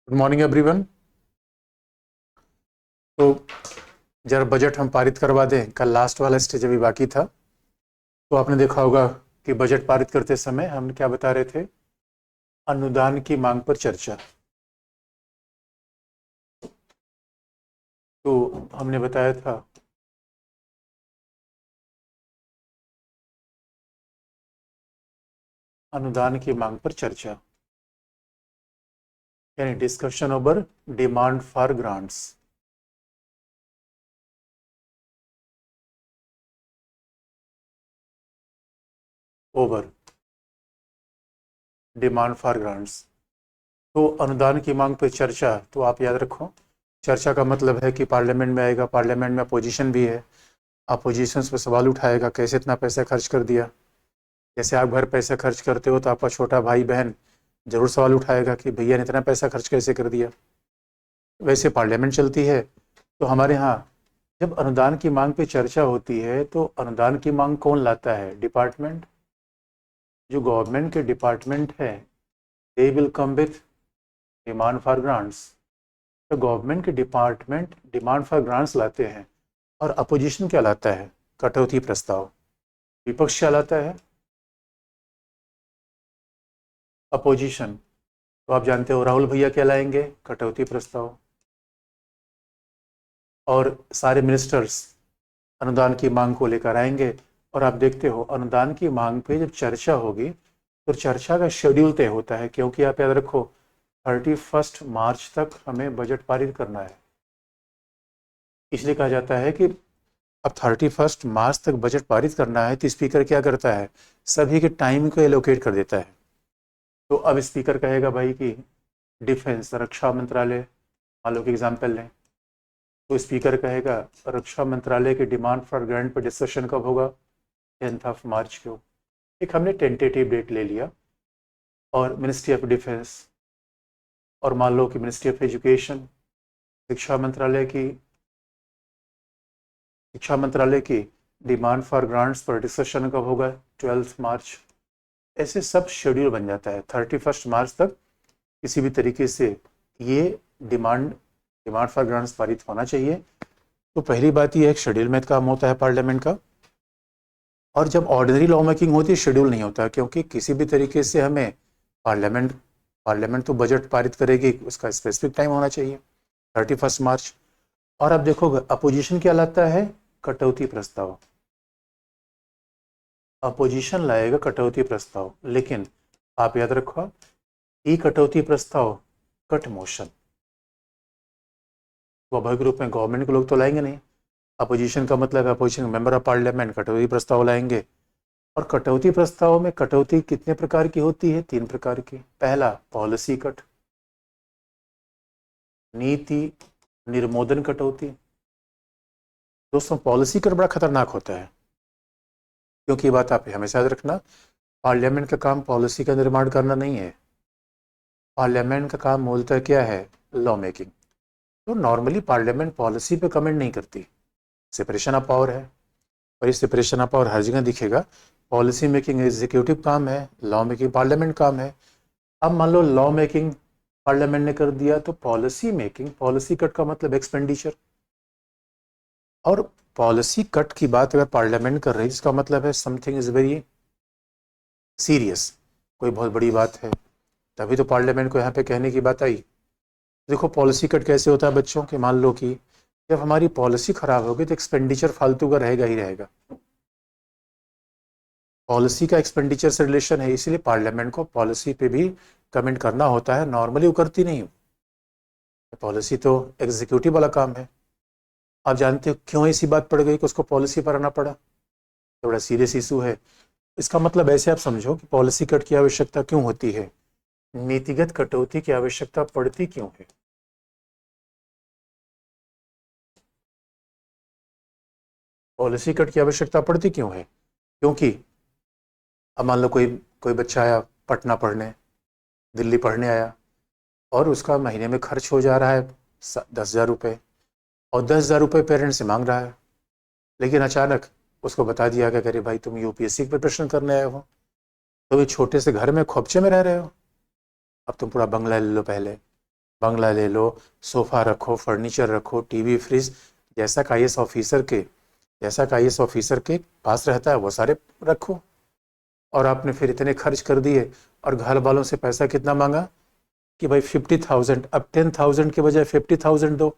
Good morning everyone. तो जरा budget हम पारित करवा दें। कल लास्ट वाला स्टेज अभी बाकी था। तो आपने देखा होगा कि बजट पारित करते समय हम क्या बता रहे थे? अनुदान की मांग पर चर्चा। तो हमने बताया था अनुदान की मांग पर चर्चा, यानी discussion over demand for grants. Over demand for grants. तो अनुदान की मांग पर चर्चा, तो आप याद रखो, चर्चा का मतलब है कि पार्लियामेंट में आएगा, पार्लियामेंट में अपोजिशन भी है, अपोजिशन पर सवाल उठाएगा कैसे इतना पैसा खर्च कर दिया। जैसे आप घर पैसा खर्च करते हो तो आपका छोटा भाई बहन जरूर सवाल उठाएगा कि भैया ने इतना पैसा खर्च कैसे कर दिया। वैसे पार्लियामेंट चलती है। तो हमारे यहाँ जब अनुदान की मांग पे चर्चा होती है तो अनुदान की मांग कौन लाता है? डिपार्टमेंट। जो गवर्नमेंट के डिपार्टमेंट है they will come with demand for grants. तो गवर्नमेंट के डिपार्टमेंट डिमांड फॉर ग्रांट्स लाते हैं। और अपोजिशन क्या लाता है? कटौती प्रस्ताव। विपक्ष क्या लाता है? अपोजिशन। तो आप जानते हो राहुल भैया क्या लाएंगे? कटौती प्रस्ताव। और सारे मिनिस्टर्स अनुदान की मांग को लेकर आएंगे। और आप देखते हो अनुदान की मांग पे जब चर्चा होगी तो चर्चा का शेड्यूल तय होता है, क्योंकि आप याद रखो 31 मार्च तक हमें बजट पारित करना है। इसलिए कहा जाता है कि अब 31 मार्च तक बजट पारित करना है तो स्पीकर क्या करता है? सभी के टाइम को एलोकेट कर देता है। तो अब स्पीकर कहेगा भाई कि डिफेंस रक्षा मंत्रालय, मान लो कि एग्जाम्पल लें, तो स्पीकर कहेगा रक्षा मंत्रालय के डिमांड फॉर ग्रांट पर डिस्कशन कब होगा? 10 मार्च को। एक हमने टेंटेटिव डेट ले लिया। और मिनिस्ट्री ऑफ डिफेंस, और मान लो कि मिनिस्ट्री ऑफ एजुकेशन, शिक्षा मंत्रालय की डिमांड फॉर ग्रांट्स पर डिस्कशन कब होगा? 12 मार्च। ऐसे सब शेड्यूल बन जाता है। 31 मार्च तक किसी भी तरीके से ये डिमांड डिमांड फॉर ग्रांट्स पारित होना चाहिए। तो पहली बात यह है शेड्यूल में काम होता है पार्लियामेंट का। और जब ऑर्डिनरी लॉ मेकिंग होती है शेड्यूल नहीं होता, क्योंकि किसी भी तरीके से हमें पार्लियामेंट पार्लियामेंट तो बजट पारित करेगी, उसका स्पेसिफिक टाइम होना चाहिए 31 मार्च। और अब देखोगे अपोजिशन क्या लाता है? कटौती प्रस्ताव। अपोजिशन लाएगा कटौती प्रस्ताव, लेकिन आप याद रखो ये कटौती प्रस्ताव कट मोशन, स्वाभाविक रूप में गवर्नमेंट के लोग तो लाएंगे नहीं। अपोजिशन का मतलब है अपोजिशन मेंबर ऑफ पार्लियामेंट कटौती प्रस्ताव लाएंगे। और कटौती प्रस्ताव में कटौती कितने प्रकार की होती है? 3 प्रकार की। पहला पॉलिसी कट, नीति निर्मोदन कटौती। दोस्तों पॉलिसी कट बड़ा खतरनाक होता है, क्योंकि ये बात आप हमेशा याद रखना, पार्लियामेंट का काम पॉलिसी का निर्माण करना नहीं है। पार्लियामेंट का काम मूलतः क्या है? Law making. तो नॉर्मली पार्लियामेंट पॉलिसी पे कमेंट नहीं करती, सेपरेशन ऑफ पावर है। और ये सेपरेशन ऑफ पावर हर जगह दिखेगा। पॉलिसी मेकिंग एग्जीक्यूटिव काम है, लॉ मेकिंग पार्लियामेंट काम है। अब मान लो लॉ मेकिंग पार्लियामेंट ने कर दिया, तो पॉलिसी मेकिंग, पॉलिसी कट का मतलब एक्सपेंडिचर। और पॉलिसी कट की बात अगर पार्लियामेंट कर रही है इसका मतलब है समथिंग इज वेरी सीरियस, कोई बहुत बड़ी बात है। तभी तो पार्लियामेंट को यहाँ पे कहने की बात आई। देखो पॉलिसी कट कैसे होता है बच्चों के, मान लो कि जब हमारी पॉलिसी खराब होगी तो एक्सपेंडिचर फालतू का रहेगा ही रहेगा। पॉलिसी का एक्सपेंडिचर से रिलेशन है, इसीलिए पार्लियामेंट को पॉलिसी पे भी कमेंट करना होता है। नॉर्मली वो करती नहीं, पॉलिसी तो एग्जीक्यूटिव वाला काम है। आप जानते हो क्यों ऐसी बात पड़ गई कि उसको पॉलिसी पर आना पड़ा? तो बड़ा सीरियस इशू है। इसका मतलब ऐसे आप समझो कि पॉलिसी कट की आवश्यकता क्यों होती है, नीतिगत कटौती की आवश्यकता पड़ती क्यों है? पॉलिसी कट की आवश्यकता पड़ती क्यों है? क्योंकि अब मान लो कोई कोई बच्चा आया पटना पढ़ने, दिल्ली पढ़ने आया, और उसका महीने में खर्च हो जा रहा है 10,000 रुपये, और 10,000 रुपये पेरेंट्स से मांग रहा है। लेकिन अचानक उसको बता दिया कि अरे भाई तुम यूपीएससी की प्रिपरेशन करने आए हो, तो ये छोटे से घर में खोपचे में रह रहे हो, अब तुम पूरा बंगला ले लो पहले, बंगला ले लो, सोफा रखो, फर्नीचर रखो, टीवी, फ्रिज, जैसा का आईएएस ऑफिसर के जैसा का आईएएस ऑफिसर के पास रहता है वो सारे रखो। और आपने फिर इतने खर्च कर दिए और घर वालों से पैसा कितना मांगा कि भाई 50,000, अब 10,000 के बजाय 50,000 दो,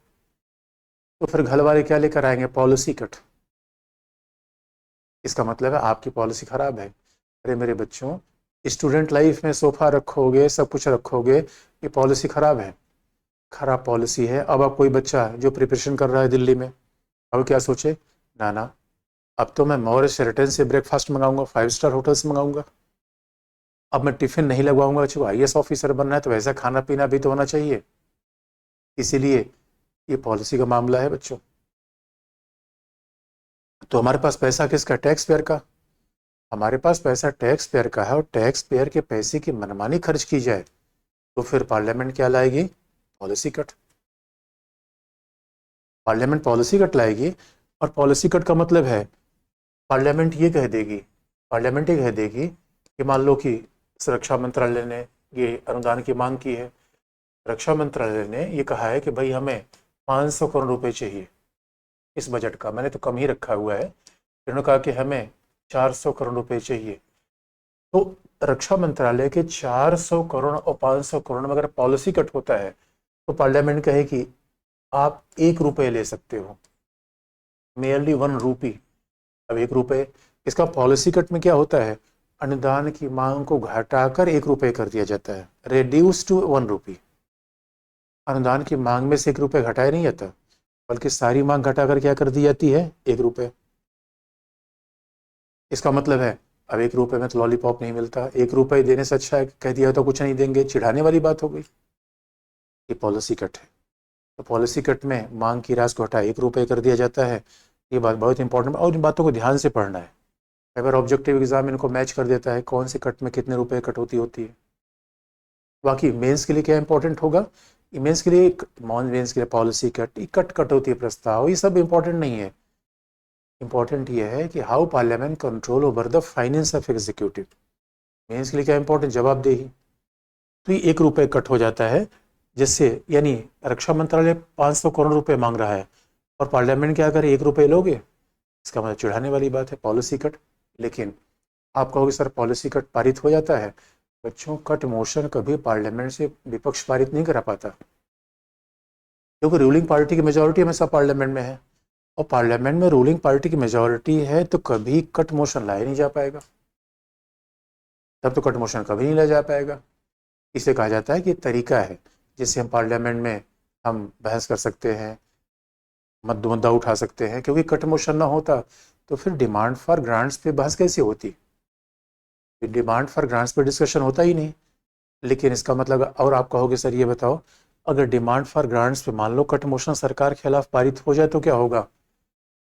तो फिर घर वाले क्या लेकर आएंगे? Policy cut. इसका मतलब है आपकी पॉलिसी खराब है। अरे मेरे बच्चों, स्टूडेंट लाइफ में सोफा रखोगे, सब कुछ रखोगे, ये पॉलिसी खराब है, खराब पॉलिसी है। अब आप कोई बच्चा जो प्रिपरेशन कर रहा है दिल्ली में, अब क्या सोचे, ना ना, अब तो मैं मौर्य शेरेटन से ब्रेकफास्ट मंगाऊंगा, 5 स्टार होटल से मंगाऊंगा। अब मैं टिफिन नहीं लगवाऊंगा, बच्चों आईएएस ऑफिसर बनना है तो वैसा खाना पीना भी तो होना चाहिए। इसीलिए ये पॉलिसी का मामला है बच्चों। तो हमारे पास पैसा किसका? टैक्स पेयर का। हमारे पास पैसा टैक्स पेयर का है और टैक्स पेयर के पैसे की मनमानी खर्च की जाए तो फिर पार्लियामेंट क्या लाएगी? Policy cut. Parliament policy cut लाएगी। और पॉलिसी कट का मतलब है पार्लियामेंट ये कह देगी कि मान लो कि रक्षा मंत्रालय ने ये अनुदान की मांग की है। रक्षा मंत्रालय ने ये कहा है कि भाई हमें 500 करोड़ रुपए चाहिए इस बजट का, मैंने तो कम ही रखा हुआ है। उन्होंने कहा कि हमें 400 करोड़ रुपए चाहिए। तो रक्षा मंत्रालय के 400 करोड़ और 500 करोड़ में अगर पॉलिसी कट होता है तो पार्लियामेंट कहे कि आप 1 रुपये ले सकते हो, मेयरली 1 रुपी। अब 1 रुपये, इसका पॉलिसी कट में क्या होता है? अनुदान की मांग को घटाकर 1 रुपये कर दिया जाता है, रेड्यूस टू 1 रुपी। अनुदान की मांग में से 1 रुपये घटाया नहीं जाता, बल्कि सारी मांग घटाकर क्या कर दी जाती है? 1 रुपये। इसका मतलब है अब 1 रुपये में तो लॉलीपॉप नहीं मिलता, 1 रुपये देने से अच्छा है कह दिया तो कुछ नहीं देंगे, चिढ़ाने वाली बात हो गई। ये पॉलिसी कट है। तो पॉलिसी कट में मांग की राशि को हटा 1 रुपये कर दिया जाता है। ये बात बहुत इंपॉर्टेंट और इन बातों को ध्यान से पढ़ना है। अगर ऑब्जेक्टिव एग्जाम इनको मैच कर देता है कौन से कट में कितने रुपए कटौती होती है। बाकी मेंस के लिए क्या इंपॉर्टेंट होगा? मेंस के लिए, मेंस के लिए पॉलिसी कट, कटौती प्रस्ताव, ये सब इंपॉर्टेंट नहीं है। इंपॉर्टेंट ये है कि how parliament control over the finance of executive. Mains के लिए क्या इंपॉर्टेंट? जवाबदेही। तो ये 1 रुपये कट हो जाता है, जिससे यानी रक्षा मंत्रालय 500 करोड़ रुपए मांग रहा है और पार्लियामेंट क्या करे? 1 रुपये लोगे, इसका मतलब चिढ़ाने वाली बात है, पॉलिसी कट। लेकिन आप कहोगे सर पॉलिसी कट पारित हो जाता है। बच्चों, कट मोशन कभी पार्लियामेंट से विपक्ष पारित नहीं करा पाता, क्योंकि रूलिंग पार्टी की मेजोरिटी हमेशा पार्लियामेंट में है और पार्लियामेंट में रूलिंग पार्टी की मेजोरिटी है तो कभी कट मोशन लाया नहीं जा पाएगा। तब तो कट मोशन कभी नहीं लाया जा पाएगा। इसे कहा जाता है कि तरीका है जिससे हम पार्लियामेंट में हम बहस कर सकते हैं, मुद्दा उठा सकते हैं, क्योंकि कट मोशन ना होता तो फिर डिमांड फॉर ग्रांट्स पे बहस कैसे होती? डिमांड फॉर ग्रांट्स पे डिस्कशन होता ही नहीं। लेकिन इसका मतलब, और आप कहोगे सर ये बताओ, अगर डिमांड फॉर ग्रांट्स पे मान लो कट मोशन सरकार के खिलाफ पारित हो जाए तो क्या होगा?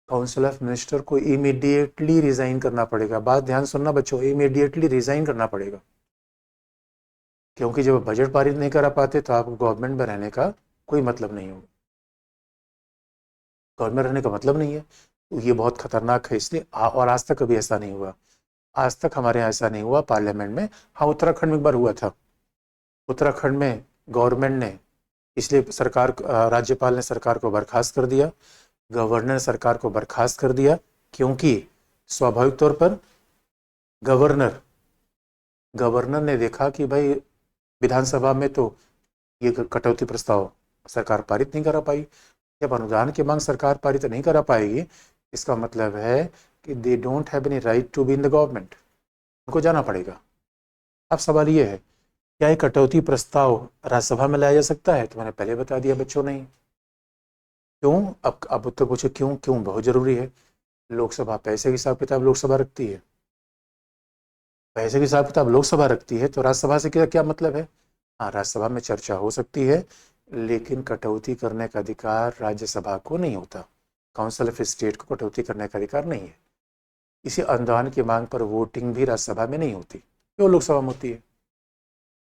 काउंसिल ऑफ मिनिस्टर को इमीडिएटली रिजाइन करना पड़ेगा। बात ध्यान सुनना बच्चों, इमीडिएटली रिजाइन करना पड़ेगा, क्योंकि जब बजट पारित नहीं करा पाते तो आपको गवर्नमेंट में रहने का कोई मतलब नहीं होगा। गवर्नमेंट रहने का मतलब नहीं है, तो ये बहुत खतरनाक है। इसलिए और आज तक कभी ऐसा नहीं हुआ, आज तक हमारे यहाँ ऐसा नहीं हुआ पार्लियामेंट में। हाँ, उत्तराखंड में एक बार हुआ था। उत्तराखंड में गवर्नमेंट ने, इसलिए सरकार, राज्यपाल ने सरकार को बर्खास्त कर दिया, गवर्नर ने सरकार को बर्खास्त कर दिया, क्योंकि स्वाभाविक तौर पर गवर्नर गवर्नर ने देखा कि भाई विधानसभा में तो ये कटौती प्रस्ताव सरकार पारित नहीं करा पाई। जब अनुदान की मांग सरकार पारित नहीं करा पाएगी, इसका मतलब है कि they don't have any right to be in the government, उनको जाना पड़ेगा। अब सवाल ये है, क्या एक कटौती प्रस्ताव राज्यसभा में लाया जा सकता है? तो मैंने पहले बता दिया बच्चों, नहीं। क्यों? अब उत्तर पूछे क्यों? क्यों बहुत जरूरी है। लोकसभा पैसे की हिसाब किताब लोकसभा रखती है, पैसे की हिसाब किताब लोकसभा रखती है, तो राज्यसभा से क्या क्या मतलब है? हाँ, राज्यसभा में चर्चा हो सकती है, लेकिन कटौती करने का अधिकार राज्यसभा को नहीं होता। काउंसिल ऑफ स्टेट को कटौती करने का अधिकार नहीं है। इसी अनुदान की मांग पर वोटिंग भी राज्यसभा में नहीं होती, क्यों लोकसभा में होती है?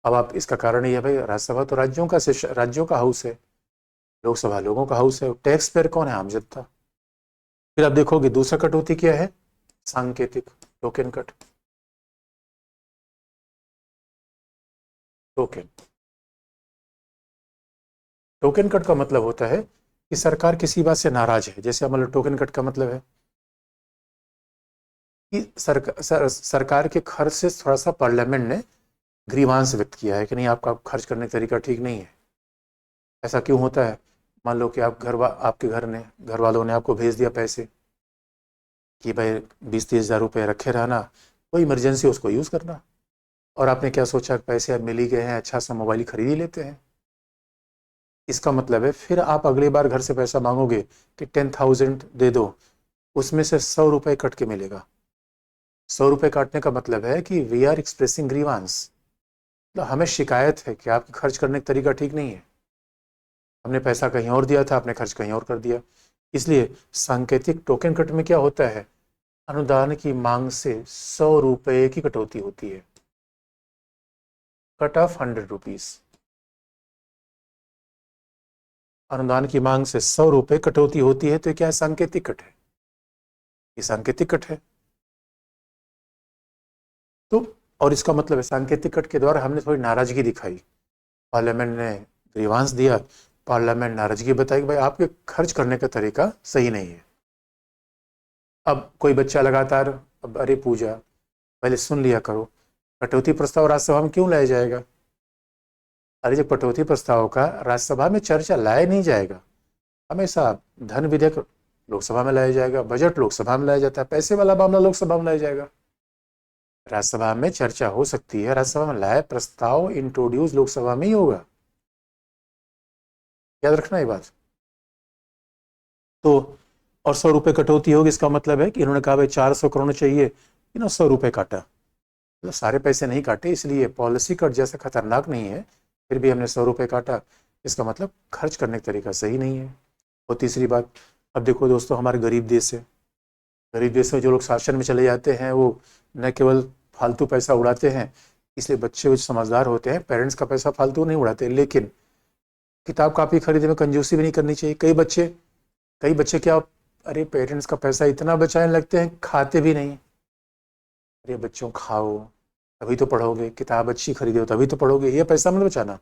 अब आप, इसका कारण ये है भाई, राज्यसभा तो राज्यों का हाउस है, लोकसभा लोगों का हाउस है। टैक्स पेयर कौन है? आम जनता। फिर आप देखोगे दूसरा कटौती क्या है? सांकेतिक, token cut. Token token cut का मतलब होता है कि सरकार किसी बात से नाराज है। जैसे मान लो टोकन कट का मतलब है कि सरकार के खर्च से थोड़ा सा पार्लियामेंट ने ग्रीवांस व्यक्त किया है कि नहीं, आपका खर्च करने का तरीका ठीक नहीं है। ऐसा क्यों होता है? मान लो कि आपके घर वालों ने आपको भेज दिया पैसे कि भाई 20-30 हज़ार रुपये रखे रहना, कोई इमरजेंसी उसको यूज़ करना, और आपने क्या सोचा कि पैसे अब मिल ही गए हैं, अच्छा सा मोबाइल ही खरीद ही लेते हैं। इसका मतलब है फिर आप अगली बार घर से पैसा मांगोगे कि 10,000 दे दो, उसमें से 100 रुपये कट के मिलेगा। 100 रुपये काटने का मतलब है कि वी आर एक्सप्रेसिंग ग्रीवांस, मतलब हमें शिकायत है कि आपके खर्च करने का तरीका ठीक नहीं है, हमने पैसा कहीं और दिया था, आपने खर्च कहीं और कर दिया। इसलिए सांकेतिक टोकन कट में क्या होता है, अनुदान की मांग से 100 रुपये की कटौती होती है, कट ऑफ 100 रुपीज। अनुदान की मांग से 100 रुपये कटौती होती है, तो ये क्या है, सांकेतिक कट है, ये सांकेतिक कट है। तो और इसका मतलब है सांकेतिक कट के द्वारा हमने थोड़ी नाराजगी दिखाई, पार्लियामेंट ने ग्रीवांस दिया, पार्लियामेंट नाराजगी बताई कि भाई आपके खर्च करने का तरीका सही नहीं है। अब कोई बच्चा लगातार, अब अरे पूजा पहले सुन लिया करो, कटौती प्रस्ताव राज्यसभा में क्यों लाया जाएगा? अरे जब कटौती प्रस्ताव का राज्यसभा में चर्चा लाया नहीं जाएगा, हमेशा धन विधेयक लोकसभा में लाया जाएगा, बजट लोकसभा में लाया जाता है, पैसे वाला मामला लोकसभा में लाया जाएगा। राज्यसभा में चर्चा हो सकती है, राज्यसभा में लाया प्रस्ताव इंट्रोड्यूस लोकसभा में ही होगा, याद रखना ये बात। तो और 100 रुपये कटौती होगी, इसका मतलब है कि इन्होंने कहा भाई 400 करोड़ चाहिए, 100 रुपये काटा, मतलब सारे पैसे नहीं काटे, इसलिए पॉलिसी कट जैसा खतरनाक नहीं है, फिर भी हमने 100 रुपये काटा, इसका मतलब खर्च करने का तरीका सही नहीं है। और तीसरी बात, अब देखो दोस्तों, हमारे गरीब देश है, गरीब देश में जो लोग शासन में चले जाते हैं वो न केवल फालतू पैसा उड़ाते हैं, इसलिए बच्चे जो समझदार होते हैं पेरेंट्स का पैसा फालतू नहीं उड़ाते, लेकिन किताब कापी खरीदने में कंजूसी भी नहीं करनी चाहिए। कई बच्चे क्या, अरे पेरेंट्स का पैसा इतना बचाने लगते हैं, खाते भी नहीं। अरे बच्चों खाओ तभी तो पढ़ोगे, किताब अच्छी खरीदो तभी तो पढ़ोगे, ये पैसा मत बचाना।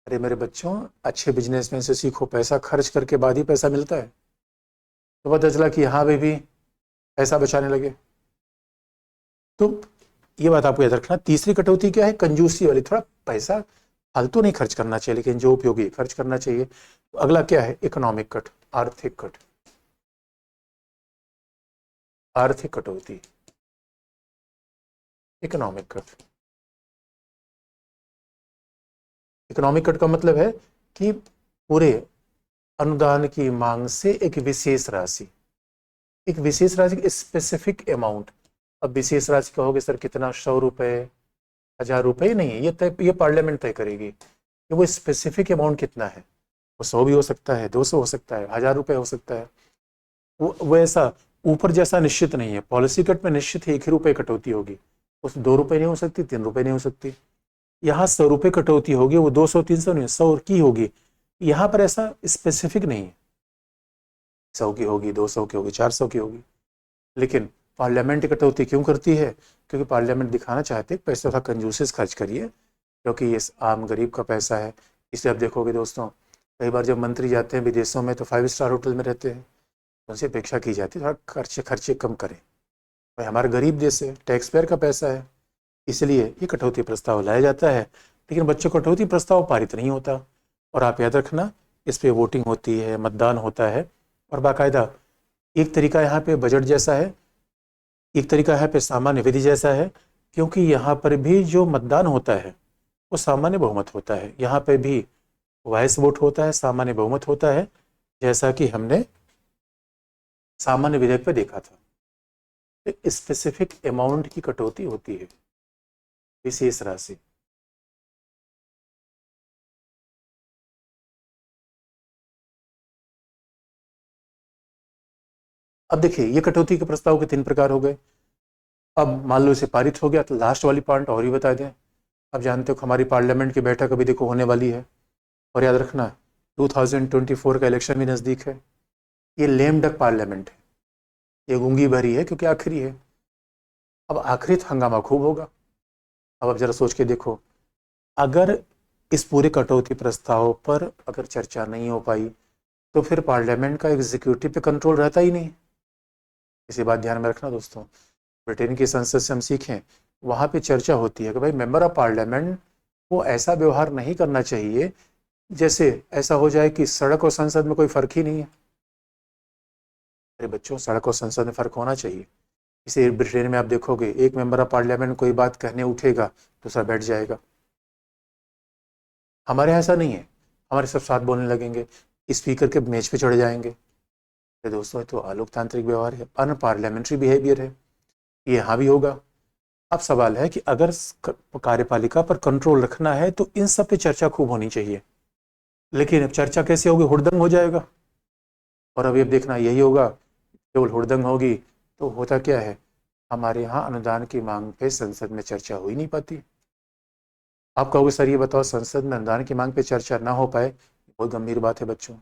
अरे मेरे बच्चों, अच्छे बिजनेसमैन से सीखो, पैसा खर्च करके बाद ही पैसा मिलता है। तो पता चला कि हाँ बेबी पैसा बचाने लगे। तो ये बात आपको याद रखना। तीसरी कटौती क्या है, कंजूसी वाली, थोड़ा पैसा फालतू नहीं खर्च करना चाहिए, लेकिन जो उपयोगी खर्च करना चाहिए। तो अगला क्या है, इकोनॉमिक कट, आर्थिक कट, आर्थिक कटौती, इकोनॉमिक कट। इकोनॉमिक कट का मतलब है कि पूरे अनुदान की मांग से एक विशेष राशि, एक विशेष राशि, स्पेसिफिक अमाउंट। अब विशेष राशि कहोगे सर कितना, 100 रुपये, 1000 रुपये? नहीं, ये पार्लियामेंट तय करेगी कि वो स्पेसिफिक अमाउंट कितना है। वो 100 भी हो सकता है, 200 हो सकता है, 1000 रुपये हो सकता है। वो ऐसा ऊपर जैसा निश्चित नहीं है। पॉलिसी कट में निश्चित है 1 ही रुपये कटौती होगी, उस 2 रुपये नहीं हो सकती, 3 रुपये नहीं हो सकती। यहाँ 100 रुपये कटौती होगी, वो 200-300 नहीं, 100 की होगी। यहाँ पर ऐसा स्पेसिफिक नहीं है, 100 की होगी, 200 की होगी, 400 की होगी। लेकिन पार्लियामेंट कटौती क्यों करती है? क्योंकि पार्लियामेंट दिखाना चाहते हैं पैसा थोड़ा कंजूसी खर्च करिए, क्योंकि ये आम गरीब का पैसा है। इसलिए आप देखोगे दोस्तों, कई बार जब मंत्री जाते हैं विदेशों में तो 5 स्टार होटल में रहते हैं, उनसे अपेक्षा की जाती है थोड़ा खर्चे कम करें। भाई हमारा गरीब देश है, टैक्स पेयर का पैसा है, इसलिए ये कटौती प्रस्ताव लाया जाता है। लेकिन बच्चों कटौती प्रस्ताव पारित नहीं होता, और आप याद रखना इस पर वोटिंग होती है, मतदान होता है, और बाकायदा एक तरीका यहाँ पे बजट जैसा है, एक तरीका यहाँ पे सामान्य विधि जैसा है, क्योंकि यहाँ पर भी जो मतदान होता है वो सामान्य बहुमत होता है। यहाँ पे भी वॉइस वोट होता है, सामान्य बहुमत होता है, जैसा कि हमने सामान्य विधेयक पे देखा था। एक स्पेसिफिक अमाउंट की कटौती होती है, विशेष राशि। अब देखिए, ये कटौती के प्रस्ताव के 3 प्रकार हो गए। अब मान लो इसे पारित हो गया तो लास्ट वाली पॉइंट और ही बता दें। अब जानते हो हमारी पार्लियामेंट की बैठक अभी देखो होने वाली है, और याद रखना 2024 का इलेक्शन भी नज़दीक है। ये लेम डक पार्लियामेंट है, ये गूंगी भरी है, क्योंकि आखिरी है। अब आखिरी हंगामा खूब होगा। अब आप जरा सोच के देखो, अगर इस पूरे कटौती प्रस्ताव पर अगर चर्चा नहीं हो पाई तो फिर पार्लियामेंट का एग्जीक्यूटिव पे कंट्रोल रहता ही नहीं। इसी बात ध्यान में रखना दोस्तों। ब्रिटेन की संसद से हम सीखें, वहाँ पे चर्चा होती है कि भाई मेंबर ऑफ पार्लियामेंट को ऐसा व्यवहार नहीं करना चाहिए जैसे ऐसा हो जाए कि सड़क और संसद में कोई फर्क ही नहीं है। अरे बच्चों, सड़क और संसद में फर्क होना चाहिए। इसे ब्रिटेन में आप देखोगे, एक मेंबर ऑफ पार्लियामेंट कोई बात कहने उठेगा, दूसरा बैठ जाएगा। हमारे यहाँ ऐसा नहीं है, हमारे सब साथ बोलने लगेंगे, स्पीकर के मेज पे चढ़ जाएंगे। तो दोस्तों, ये तो अलोकतांत्रिक व्यवहार है, अनपार्लियामेंट्री बिहेवियर है, ये यहाँ भी होगा। अब सवाल है कि अगर कार्यपालिका पर कंट्रोल रखना है तो इन सब पे चर्चा खूब होनी चाहिए, लेकिन अब चर्चा कैसे होगी? हुड़दंग हो जाएगा। और अब ये देखना यही होगा, केवल हुड़दंग होगी तो होता क्या है, हमारे यहाँ अनुदान की मांग पे संसद में चर्चा हो ही नहीं पाती। आप कहोगे सर ये बताओ, संसद में अनुदान की मांग पे चर्चा ना हो पाए, बहुत गंभीर बात है बच्चों।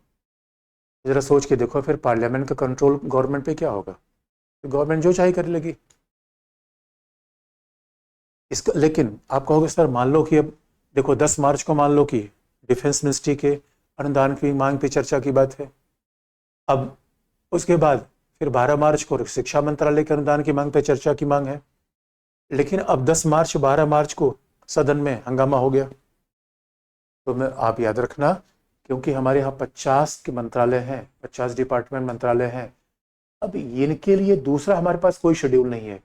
जरा सोच के देखो, फिर पार्लियामेंट का कंट्रोल गवर्नमेंट पे क्या होगा? तो गवर्नमेंट जो चाहे करने लगी इसका। लेकिन आप कहोगे सर मान लो कि अब देखो 10 मार्च को मान लो कि डिफेंस मिनिस्ट्री के अनुदान की मांग पे चर्चा की बात है। अब उसके बाद फिर 12 मार्च को शिक्षा मंत्रालय के अनुदान की मांग पे चर्चा की मांग है। लेकिन अब 10 मार्च 12 मार्च को सदन में हंगामा हो गया। तो मैं आप याद रखना, क्योंकि हमारे यहाँ 50 के मंत्रालय हैं, 50 डिपार्टमेंट मंत्रालय हैं। अब इनके लिए दूसरा हमारे पास कोई शेड्यूल नहीं है,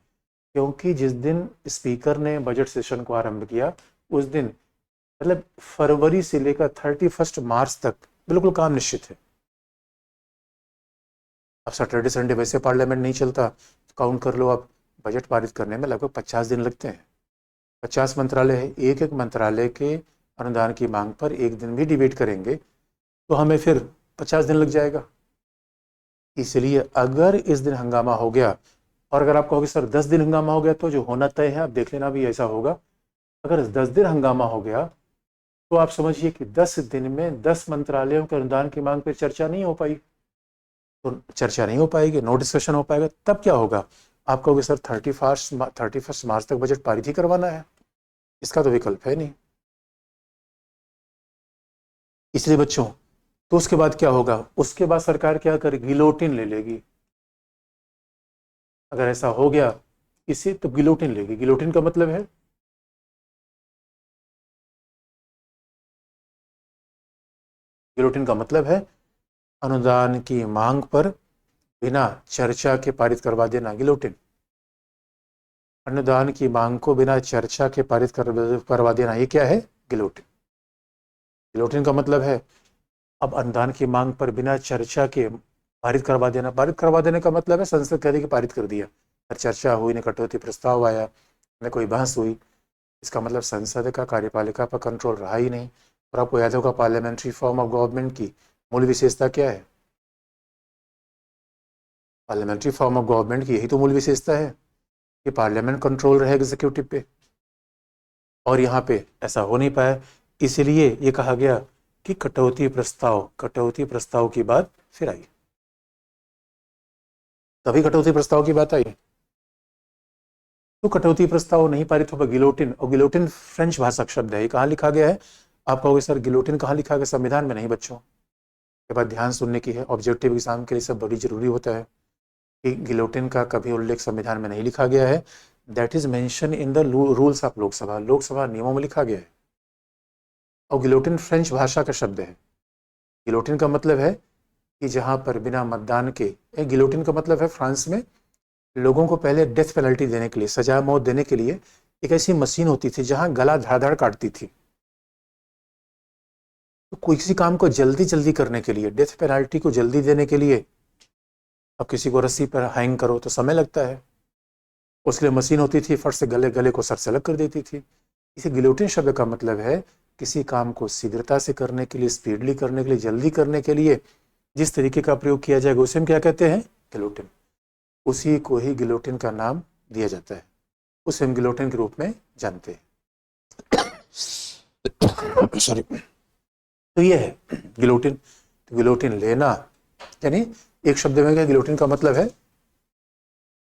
क्योंकि जिस दिन स्पीकर ने बजट सेशन को आरंभ किया उस दिन मतलब फरवरी से लेकर 31 मार्च तक बिल्कुल काम निश्चित है। अब सैटरडे संडे वैसे पार्लियामेंट नहीं चलता, तो काउंट कर लो आप, बजट पारित करने में लगभग 50 दिन लगते हैं। 50 मंत्रालय है, एक एक मंत्रालय के अनुदान की मांग पर एक दिन भी डिबेट करेंगे तो हमें फिर 50 दिन लग जाएगा। इसलिए अगर इस दिन हंगामा हो गया, और अगर आप कहोगे सर 10 दिन हंगामा हो गया तो जो होना तय है आप देख लेना भी ऐसा होगा। अगर 10 दिन हंगामा हो गया तो आप समझिए कि 10 दिन में 10 मंत्रालयों के अनुदान की मांग पर चर्चा नहीं हो पाई। तो चर्चा नहीं हो पाएगी, नो डिस्कशन हो पाएगा, तब क्या होगा? आप कहोगे सर 31 मार्च तक बजट पारित ही करवाना है, इसका तो विकल्प है नहीं। इसलिए बच्चों, तो उसके बाद क्या होगा? उसके बाद सरकार क्या करेगी? गिलोटिन ले लेगी। अगर ऐसा हो गया इसे, तो गिलोटिन लेगी। गिलोटिन का मतलब है, गिलोटिन का मतलब है अनुदान की मांग पर बिना चर्चा के पारित करवा देना, गिलोटिन। अनुदान की मांग को बिना चर्चा के पारित करवा देना, ये क्या है? गिलोटिन। गिलोटिन का मतलब है अब अनुदान की मांग पर बिना चर्चा के पारित करवा देना। पारित करवा देने का मतलब है संसद कह दी कि पारित कर दिया, न चर्चा हुई, न कटौती प्रस्ताव आया, न कोई बहस हुई। इसका मतलब संसद का कार्यपालिका पर कंट्रोल रहा ही नहीं। और आपको याद होगा पार्लियामेंट्री फॉर्म ऑफ गवर्नमेंट की मूल विशेषता क्या है? पार्लियामेंट्री फॉर्म ऑफ गवर्नमेंट की यही तो मूल विशेषता है कि पार्लियामेंट कंट्रोल रहे एग्जीक्यूटिव पे, और यहाँ पे ऐसा हो नहीं पाया। इसीलिए ये कहा गया कि कटौती प्रस्ताव की बात फिर आई, तभी कटौती प्रस्ताव की बात आई। तो कटौती प्रस्ताव नहीं पारित होगा, गिलोटिन। और गिलोटिन फ्रेंच भाषा का शब्द है, ये कहाँ लिखा गया है? आप कहोगे सर गिलोटिन कहाँ लिखा गया? संविधान में नहीं बच्चों, ये बात ध्यान सुनने की है। ऑब्जेक्टिव एग्जाम के लिए सब बड़ी जरूरी होता है कि गिलोटिन का कभी उल्लेख संविधान में नहीं लिखा गया है। That is mention in the rules of Lok Sabha नियमों में लिखा गया है। और गिलोटिन फ्रेंच भाषा का शब्द है। गिलोटिन का मतलब है कि जहां पर बिना मतदान के, गिलोटिन का मतलब है फ्रांस में लोगों को पहले डेथ पेनल्टी देने के लिए, सजा मौत देने के लिए एक ऐसी मशीन होती थी जहां गला धाड़ काटती थी। तो कोई किसी काम को जल्दी जल्दी करने के लिए, डेथ पेनल्टी को जल्दी देने के लिए, अब किसी को रस्सी पर हैंग करो तो समय लगता है, उसके लिए मशीन होती थी, फट से गले को सर से अलग कर देती थी। इसे गिलोटिन शब्द का मतलब है किसी काम को शीघ्रता से करने के लिए, स्पीडली करने के लिए, जल्दी करने के लिए जिस तरीके का प्रयोग किया जाएगा उसे हम क्या कहते हैं? गिलोटिन। उसी को ही गिलोटिन का नाम दिया जाता है, उसे हम गिलोटिन के रूप में जानते हैं। सॉरी। तो ये है गिलोटिन। तो गिलोटिन लेना यानी एक शब्द में क्या, गिलोटिन का मतलब है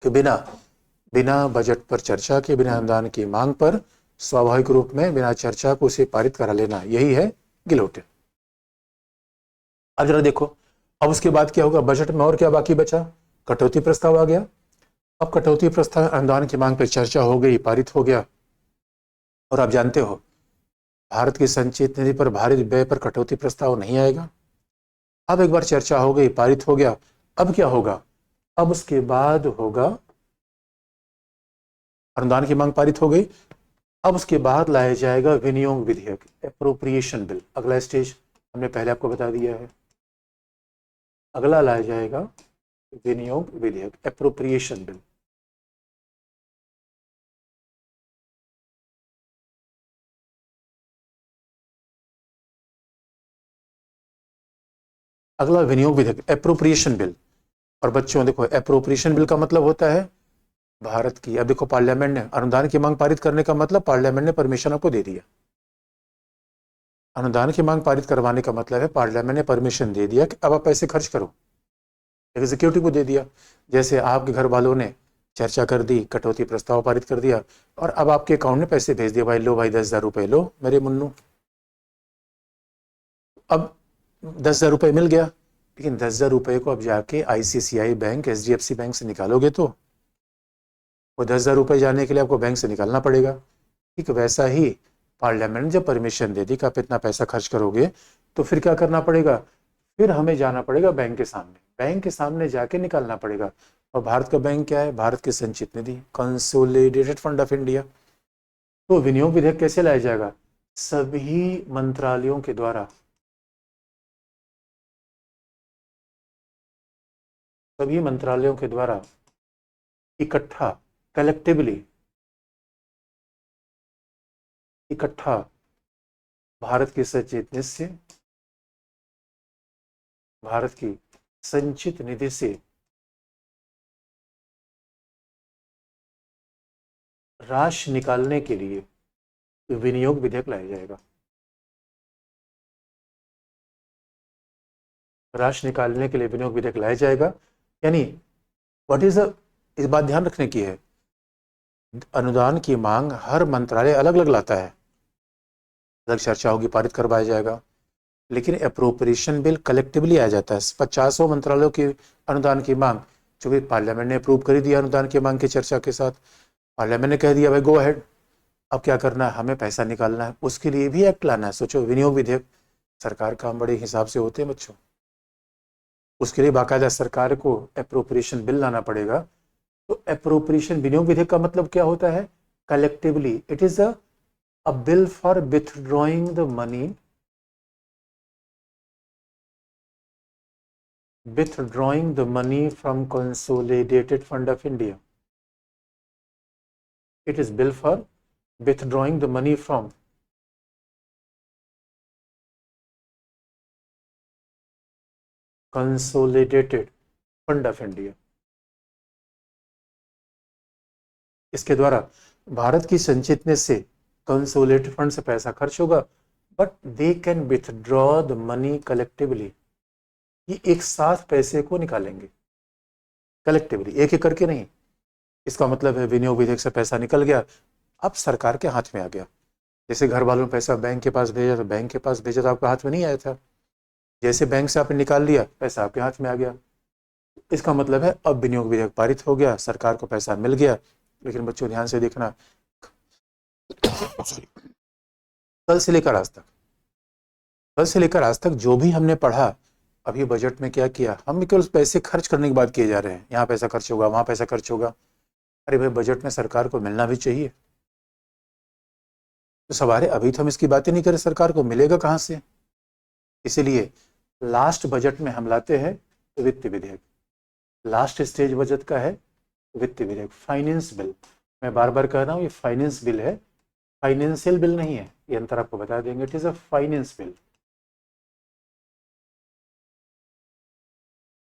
कि बिना बजट पर चर्चा के, बिना अनुदान की मांग पर स्वाभाविक रूप में बिना चर्चा को उसे पारित करा लेना, यही है गिलोटिन। अब जरा देखो, अब उसके बाद क्या होगा, बजट में और क्या बाकी बचा, कटौती प्रस्ताव आ गया। अब कटौती प्रस्ताव अनुदान की मांग पर चर्चा हो गई, पारित हो गया। और आप जानते हो भारत की संचित निधि पर भारी व्यय पर कटौती प्रस्ताव नहीं आएगा। अब एक बार चर्चा हो गई, पारित हो गया, अब क्या होगा, अब उसके बाद होगा, अनुदान की मांग पारित हो गई, अब उसके बाद लाया जाएगा विनियोग विधेयक, एप्रोप्रिएशन बिल। अगला स्टेज हमने पहले आपको बता दिया है, अगला लाया जाएगा विनियोग विधेयक, एप्रोप्रिएशन बिल। अगला विनियोग विधेयक, एप्रोप्रिएशन बिल। और बच्चों देखो, एप्रोप्रिएशन बिल का मतलब होता है भारत की, अब देखो पार्लियामेंट ने अनुदान की मांग पारित करने का मतलब पार्लियामेंट ने परमिशन आपको दे दिया। अनुदान की मांग पारित करवाने का मतलब है पार्लियामेंट ने परमिशन दे दिया कि अब आप पैसे खर्च करो, एग्जीक्यूटिव को दे दिया। जैसे आपके घर वालों ने चर्चा कर दी, कटौती प्रस्ताव पारित कर दिया, और अब आपके अकाउंट में पैसे भेज दिए, भाई लो भाई 10,000 रुपए लो मेरे मुन्नू। अब 10,000 रुपए मिल गया, लेकिन 10,000 रुपए को अब जाके आईसीआईसीआई बैंक, एचडीएफसी बैंक से निकालोगे तो वो 10,000 रुपए जाने के लिए आपको बैंक से निकालना पड़ेगा। ठीक वैसा ही पार्लियामेंट ने जब परमिशन दे दी कि आप इतना पैसा खर्च करोगे, तो फिर क्या करना पड़ेगा, फिर हमें जाना पड़ेगा बैंक के सामने, बैंक के सामने जाके निकालना पड़ेगा। और भारत का बैंक क्या है, भारत की संचित निधि, कंसोलिडेटेड फंड ऑफ इंडिया। तो विनियोग विधेयक कैसे लाया जाएगा, सभी मंत्रालयों के द्वारा, सभी मंत्रालयों के द्वारा इकट्ठा, कलेक्टिवली, इकट्ठा भारत की संचित निधि से, भारत की संचित निधि से राशि निकालने के लिए विनियोग विधेयक लाया जाएगा। राशि निकालने के लिए विनियोग विधेयक लाया जाएगा, यानी व्हाट इज इस बात ध्यान रखने की है, अनुदान की मांग हर मंत्रालय अलग अलग लाता है, अलग चर्चा होगी, पारित करवाया जाएगा। लेकिन अप्रोप्रिएशन बिल कलेक्टिवली आ जाता है, 50 मंत्रालयों की अनुदान की मांग, चूंकि पार्लियामेंट ने अप्रूव कर दिया अनुदान की मांग की चर्चा के साथ, पार्लियामेंट ने कह दिया भाई गो अहेड, अब क्या करना है, हमें पैसा निकालना है, उसके लिए भी एक्ट लाना है। सोचो, विनियोग विधेयक, सरकार काम बड़े हिसाब से होते हैं बच्चों, उसके लिए बाकायदा सरकार को अप्रोप्रिएशन बिल लाना पड़ेगा। तो अप्रोप्रिएशन विनियोग विधेयक का मतलब क्या होता है, collectively, it is a bill for withdrawing the money, withdrawing the money from consolidated fund of India. It is bill for withdrawing the money from consolidated fund of India. इसके द्वारा भारत की संचित निधि से कंसोलिडेटेड फंड से पैसा खर्च होगा, but they can withdraw the money collectively, ये एक साथ पैसे को निकालेंगे कलेक्टिवली, एक एक करके नहीं। इसका मतलब है विनियोग विधेयक से पैसा निकल गया, अब सरकार के हाथ में आ गया। जैसे घर वालों ने पैसा बैंक के पास भेजा, तो बैंक के पास भेजा तो आपके हाथ में नहीं आया था, जैसे बैंक से आपने निकाल लिया, पैसा आपके हाथ में आ गया। इसका मतलब है अब विनियोग विधेयक पारित हो गया, सरकार को पैसा मिल गया। लेकिन बच्चों ध्यान से देखना, कल से लेकर आज तक, कल से लेकर आज तक जो भी हमने पढ़ा, अभी बजट में क्या किया, हम केवल पैसे खर्च करने की बात किए जा रहे हैं, यहाँ पैसा खर्च होगा, वहां पैसा खर्च होगा। अरे भाई, बजट में सरकार को मिलना भी चाहिए। तो सवाल है, अभी तो हम इसकी बातें नहीं करें, सरकार को मिलेगा कहाँ से। इसीलिए लास्ट बजट में हम लाते हैं वित्त विधेयक, लास्ट स्टेज बजट का है वित्त विधेयक, फाइनेंस बिल। मैं बार बार कह रहा हूँ, ये फाइनेंस बिल है, फाइनेंशियल बिल नहीं है, ये अंतर आपको बता देंगे, it is a finance bill.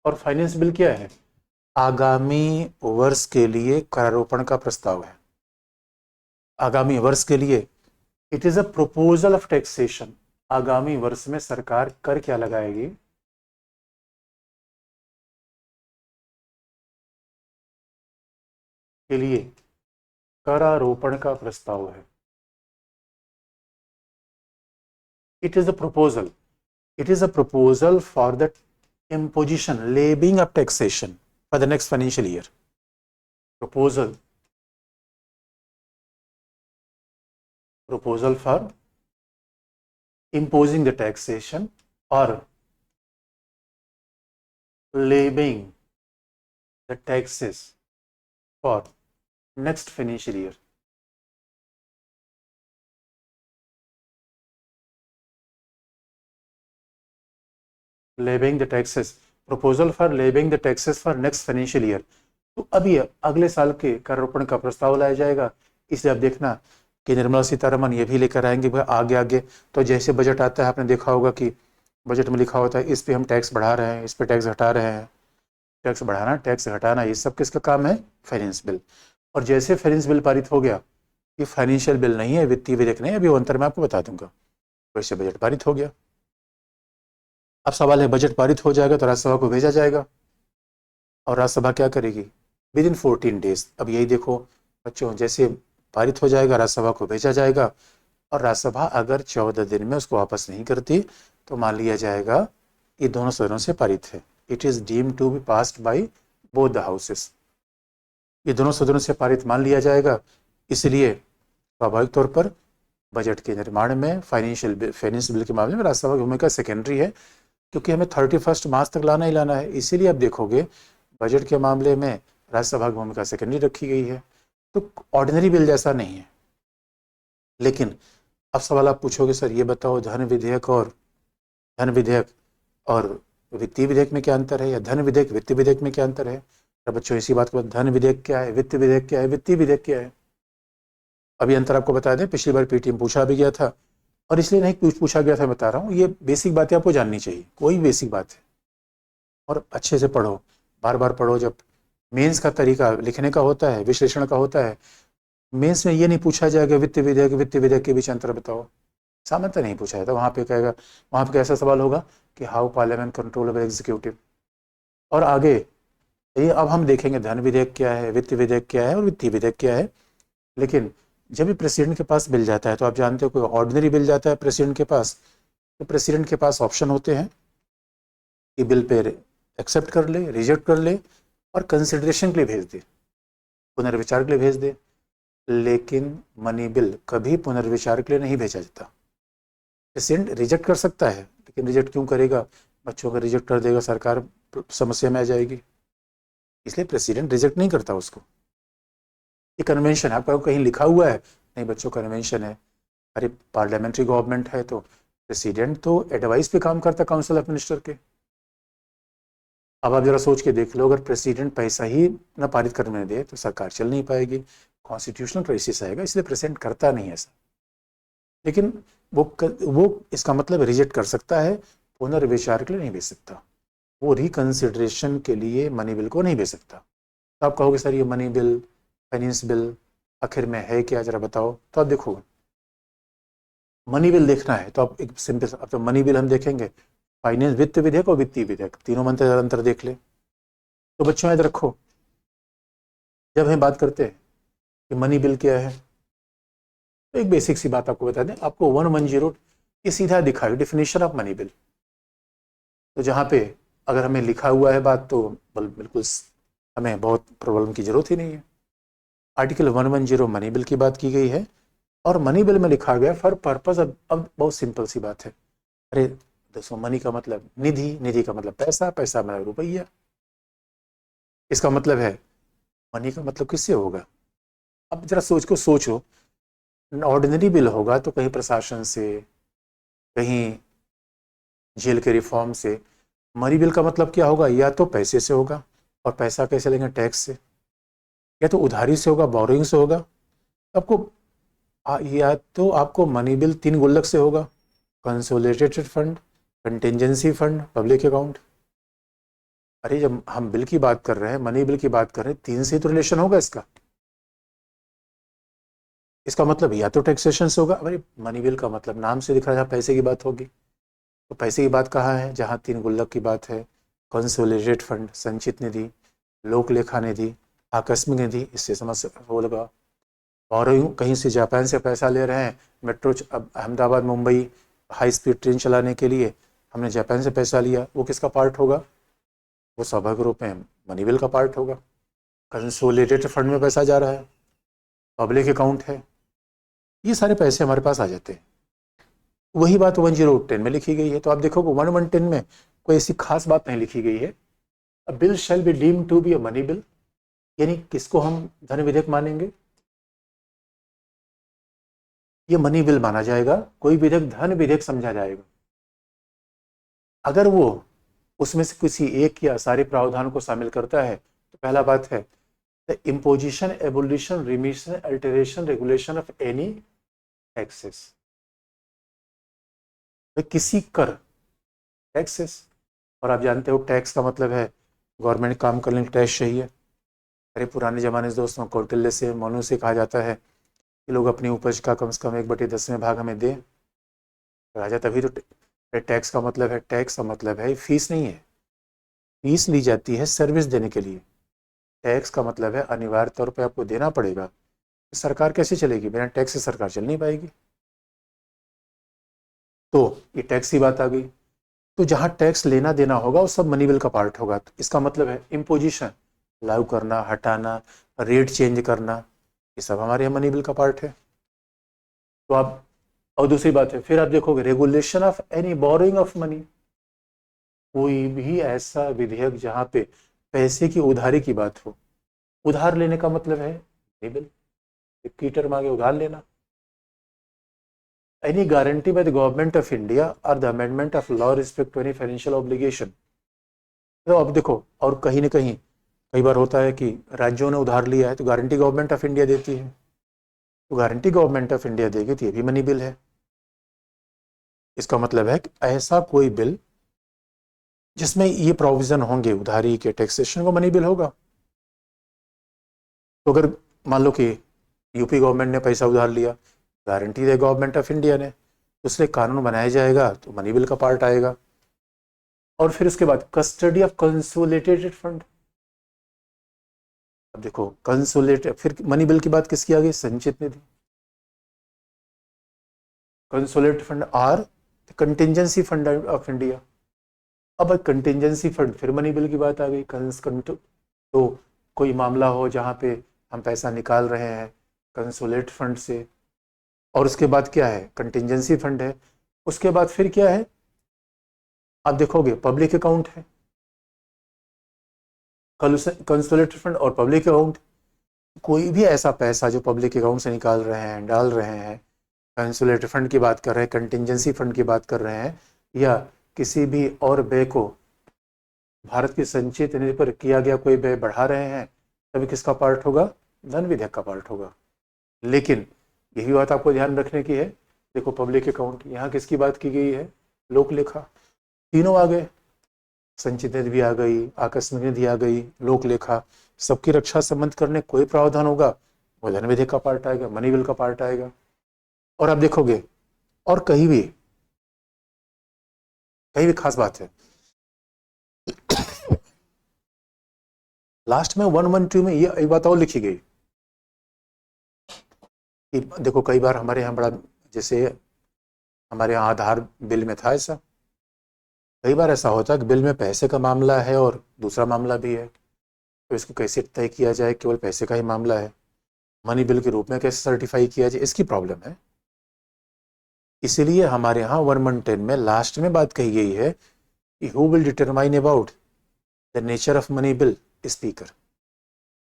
और फाइनेंस बिल क्या है, आगामी वर्ष के लिए करारोपण का प्रस्ताव है, आगामी वर्ष के लिए। It is a proposal of taxation, आगामी वर्ष में सरकार कर क्या लगाएगी, के लिए करारोपण का प्रस्ताव है। It is a proposal. It is a proposal for the imposition, levying of taxation for the next financial year. Proposal for imposing the taxation or levying the taxes for next financial year. Levying the taxes, proposal for levying the taxes for next financial year. तो अभी अगले साल के करारोपण का प्रस्ताव लाया जाएगा। इसलिए अब देखना कि निर्मला सीतारमण ये भी लेकर आएंगे आगे आगे। तो जैसे बजट आता है, आपने देखा होगा कि बजट में लिखा होता है इस पे हम टैक्स बढ़ा रहे हैं, इस पे टैक्स घटा रहे हैं। टैक्स बढ़ाना, टैक्स घटाना, ये सब किसका काम है? Finance bill. और जैसे फाइनेंस बिल पारित हो गया, ये फाइनेंशियल बिल नहीं है, वित्तीय विधेयक नहीं है, अभी वो अंतर मैं आपको बता दूंगा। वैसे बजट पारित हो गया। अब सवाल है, बजट पारित हो जाएगा तो राज्यसभा को भेजा जाएगा और राज्यसभा क्या करेगी? With in 14 days. अब यही देखो बच्चों, जैसे पारित हो जाएगा राज्यसभा को भेजा जाएगा और राज्यसभा अगर 14 दिन में उसको वापस नहीं करती तो मान लिया जाएगा ये दोनों सदनों से पारित है। It is deemed to be passed by both the houses. ये दोनों सदनों से पारित मान लिया जाएगा। इसलिए स्वाभाविक तौर पर बजट के निर्माण में फाइनेंस बिल के मामले में राज्यसभा की भूमिका सेकेंडरी है, क्योंकि हमें 31 मार्च तक लाना ही लाना है। इसीलिए आप देखोगे बजट के मामले में राज्यसभा की भूमिका सेकेंडरी रखी गई है। तो ऑर्डिनरी बिल जैसा नहीं है। लेकिन अब सवाल आप पूछोगे, सर ये बताओ धन विधेयक और वित्तीय विधेयक में क्या अंतर है, या धन विधेयक वित्तीय विधेयक में क्या अंतर है? तो बच्चों इसी बात को, धन विधेयक क्या है, वित्तीय विधेयक क्या है, वित्तीय विधेयक क्या है? अभी अंतर आपको बता दें, पिछली बार पीटीएम पूछा भी गया था और इसलिए नहीं पूछा गया था, बता रहा हूँ। ये बेसिक बातें आपको जाननी चाहिए, कोई बेसिक बात है। और अच्छे से पढ़ो, बार बार पढ़ो। जब मेंस का तरीका लिखने का होता है, विश्लेषण का होता है, मेंस में ये नहीं पूछा जाएगा वित्तीय विधेयक के बीच अंतर बताओ, सामान्यतः नहीं पूछा जाता। वहाँ पे कहेगा, वहाँ पे कैसा सवाल होगा कि how parliament control over executive. और आगे ये अब हम देखेंगे धन विधेयक क्या है, वित्तीय विधेयक क्या है और वित्तीय विधेयक क्या है। लेकिन जब भी प्रेसिडेंट के पास बिल जाता है, तो आप जानते हो कोई ऑर्डिनरी बिल जाता है प्रेसिडेंट के पास, तो प्रेसिडेंट के पास ऑप्शन होते हैं कि बिल पे एक्सेप्ट कर ले, रिजेक्ट कर ले और कंसिडरेशन के लिए भेज दे, पुनर्विचार के लिए भेज दे। लेकिन मनी बिल कभी पुनर्विचार के लिए नहीं भेजा जाता। प्रेसिडेंट रिजेक्ट कर सकता है, लेकिन रिजेक्ट क्यों करेगा? बच्चों का रिजेक्ट कर देगा, सरकार समस्या में आ जाएगी। इसलिए प्रेसिडेंट रिजेक्ट नहीं करता उसको। ये कन्वेंशन है, आपका कहीं लिखा हुआ है? नहीं बच्चों, कन्वेंशन है। अरे पार्लियामेंट्री गवर्नमेंट है तो प्रेसिडेंट तो एडवाइस पे काम करता है काउंसिल ऑफ मिनिस्टर के। अब आप जरा सोच के देख लो, अगर प्रेसिडेंट पैसा ही न पारित करने दे तो सरकार चल नहीं पाएगी, कॉन्स्टिट्यूशनल क्राइसिस आएगा। इसलिए प्रेसिडेंट करता नहीं ऐसा। लेकिन वो इसका मतलब रिजेक्ट कर सकता है, पुनर्विचार के लिए नहीं भेज सकता। वो रिकंसिडरेशन के लिए मनी बिल को नहीं भेज सकता। तो आप कहोगे सर ये मनी बिल, फाइनेंस बिल आखिर में है क्या, जरा बताओ। तो आप देखो, मनी बिल देखना है तो आप एक सिंपल, अब तो मनी बिल हम देखेंगे, फाइनेंस वित्त विधेयक और वित्तीय विधेयक तीनों में अंतर देख ले। तो बच्चों याद रखो, जब हम बात करते हैं कि मनी बिल क्या है, तो एक बेसिक सी बात आपको बता दें। आपको 110 ये सीधा दिखाई डेफिनेशन ऑफ मनी बिल। तो जहाँ पे अगर हमें लिखा हुआ है बात, तो बिल्कुल हमें बहुत प्रॉब्लम की जरूरत ही नहीं है। आर्टिकल 110 मनी बिल की बात की गई है और मनी बिल में लिखा गया फॉर पर्पस। अब बहुत सिंपल सी बात है। अरे दोस्तों, मनी का मतलब निधि, निधि का मतलब पैसा, पैसा मतलब रुपया। इसका मतलब है मनी का मतलब किससे होगा? अब जरा सोचो, ऑर्डिनरी बिल होगा तो कहीं प्रशासन से, कहीं जेल के रिफॉर्म से। मनी बिल का मतलब क्या होगा? या तो पैसे से होगा, और पैसा कैसे लेंगे? टैक्स से। या तो उधारी से होगा, बोरोइंग से होगा। या तो आपको मनी बिल 3 गुल्लक से होगा, consolidated fund, contingency fund, public account. अरे जब हम बिल की बात कर रहे हैं, मनी बिल की बात कर रहे हैं, 3 से तो रिलेशन होगा इसका। इसका मतलब या तो टैक्सेशन से होगा। अरे मनी बिल का मतलब नाम से दिख रहा है, जहाँ पैसे की बात होगी। तो पैसे की बात कहाँ है? जहाँ 3 गुल्लक की बात है। कंसोलिडेटेड फंड, संचित निधि, लोक लेखा निधि, आकस्मिक निधि, इससे समझ हो लगा। और कहीं से जापान से पैसा ले रहे हैं, मेट्रो अब Ahmedabad Mumbai high speed train चलाने के लिए हमने जापान से पैसा लिया, वो किसका पार्ट होगा? वो स्वाभाविक रूप में मनी बिल का पार्ट होगा। कंसोलिडेटेड फंड में पैसा जा रहा है, पब्लिक अकाउंट है, ये सारे पैसे हमारे पास आ जाते हैं। वही बात 1010 में लिखी गई है। तो आप देखोगे 1110 में कोई ऐसी खास बात नहीं लिखी गई है। A bill shall be deemed to be a money bill, यानी किसको हम धन विधेयक मानेंगे? ये मनी बिल माना जाएगा, कोई विधेयक धन विधेयक समझा जाएगा अगर वो उसमें से किसी एक या सारे प्रावधानों को शामिल करता है। तो पहला बात है the imposition, abolition, remission, alteration, regulation of any taxes, किसी कर, टैक्सेस। और आप जानते हो टैक्स का मतलब है गवर्नमेंट काम करने के टैक्स चाहिए। अरे पुराने जमाने से दोस्तों कौटिल्य से, मनु से कहा जाता है कि लोग अपनी उपज का कम से कम 1/10 भाग हमें दें। राजा तभी तो टैक्स का मतलब है, टैक्स का मतलब है फीस नहीं है, फीस ली जाती है सर्विस देने के लिए। टैक्स का मतलब है अनिवार्य तौर पे आपको देना पड़ेगा। सरकार कैसे चलेगी? बिना टैक्स से सरकार चल नहीं पाएगी। तो ये टैक्स की बात आ गई। तो जहां टैक्स लेना देना होगा वो सब मनी बिल का पार्ट होगा। तो इसका मतलब है इम्पोजिशन, लागू करना, हटाना, रेट चेंज करना, ये सब हमारे यहाँ मनी बिल का पार्ट है। तो आप, और दूसरी बात है फिर आप देखोगे regulation of any borrowing of money, कोई भी ऐसा विधेयक जहां पे पैसे की उधारी की बात हो। उधार लेने का मतलब है मनी बिल, कीटर मांगे उधार लेना। Any guarantee by the government of India और the amendment of law respect to any financial obligation. तो अब देखो, और कहीं ना कहीं कई बार होता है कि राज्यों ने उधार लिया है तो गारंटी गवर्नमेंट ऑफ इंडिया देती है, तो गारंटी गवर्नमेंट ऑफ इंडिया देगी तो ये भी मनी बिल है। इसका मतलब है कि ऐसा कोई बिल जिसमें ये प्रोविजन होंगे उधारी के, टैक्सेशन, को मनी बिल होगा। तो अगर मान लो कि यूपी गवर्नमेंट ने पैसा उधार लिया, guarantee they government of India ने, तो इसलिए कानून बनाया जाएगा तो मनी बिल का पार्ट आएगा। और फिर उसके बाद कस्टडी ऑफ कंसोलिडेटेड फंड। अब देखो कंसोलिडेटेड, फिर मनी बिल की बात किसकी आ गई? संचित निधि। Consolidated fund or contingency fund of India. अब कंटिजेंसी फंड, फिर मनी बिल की बात आ गई। तो कोई मामला हो जहां पे हम पैसा निकाल रहे हैं कंसोलिडेटेड फंड से, और उसके बाद क्या है? कंटिजेंसी फंड है। उसके बाद फिर क्या है? आप देखोगे पब्लिक अकाउंट है, कंसोलिडेटेड फंड और पब्लिक अकाउंट। कोई भी ऐसा पैसा जो पब्लिक अकाउंट से निकाल रहे हैं, डाल रहे हैं, कंसोलिडेटेड फंड की बात कर रहे हैं, कंटिजेंसी फंड की बात कर रहे हैं, या किसी भी और व्यय को भारत की संचित निधि पर किया गया कोई व्यय बढ़ा रहे हैं, तभी किसका पार्ट होगा? धन विधेयक का पार्ट होगा। लेकिन यही बात आपको ध्यान रखने की है। देखो पब्लिक अकाउंट, यहाँ किसकी बात की गई है? लोक लेखा। तीनों आ गए, संचित निधि भी आ गई, आकस्मिक निधि आ गई, लोक लेखा। सबकी रक्षा संबंध करने कोई प्रावधान होगा वो धन विधेयक का पार्ट आएगा, मनी बिल का पार्ट आएगा। और आप देखोगे और कहीं भी खास बात है, लास्ट में 112 में ये एक बात और लिखी गई कि देखो कई बार हमारे यहाँ बड़ा, जैसे हमारे यहाँ आधार बिल में था ऐसा, कई बार ऐसा होता है कि बिल में पैसे का मामला है और दूसरा मामला भी है, तो इसको कैसे तय किया जाए? केवल पैसे का ही मामला है, मनी बिल के रूप में कैसे सर्टिफाई किया जाए, इसकी प्रॉब्लम है। इसीलिए हमारे यहाँ 110 में लास्ट में बात कही गई है कि who will determine about the nature of money bill? Speaker.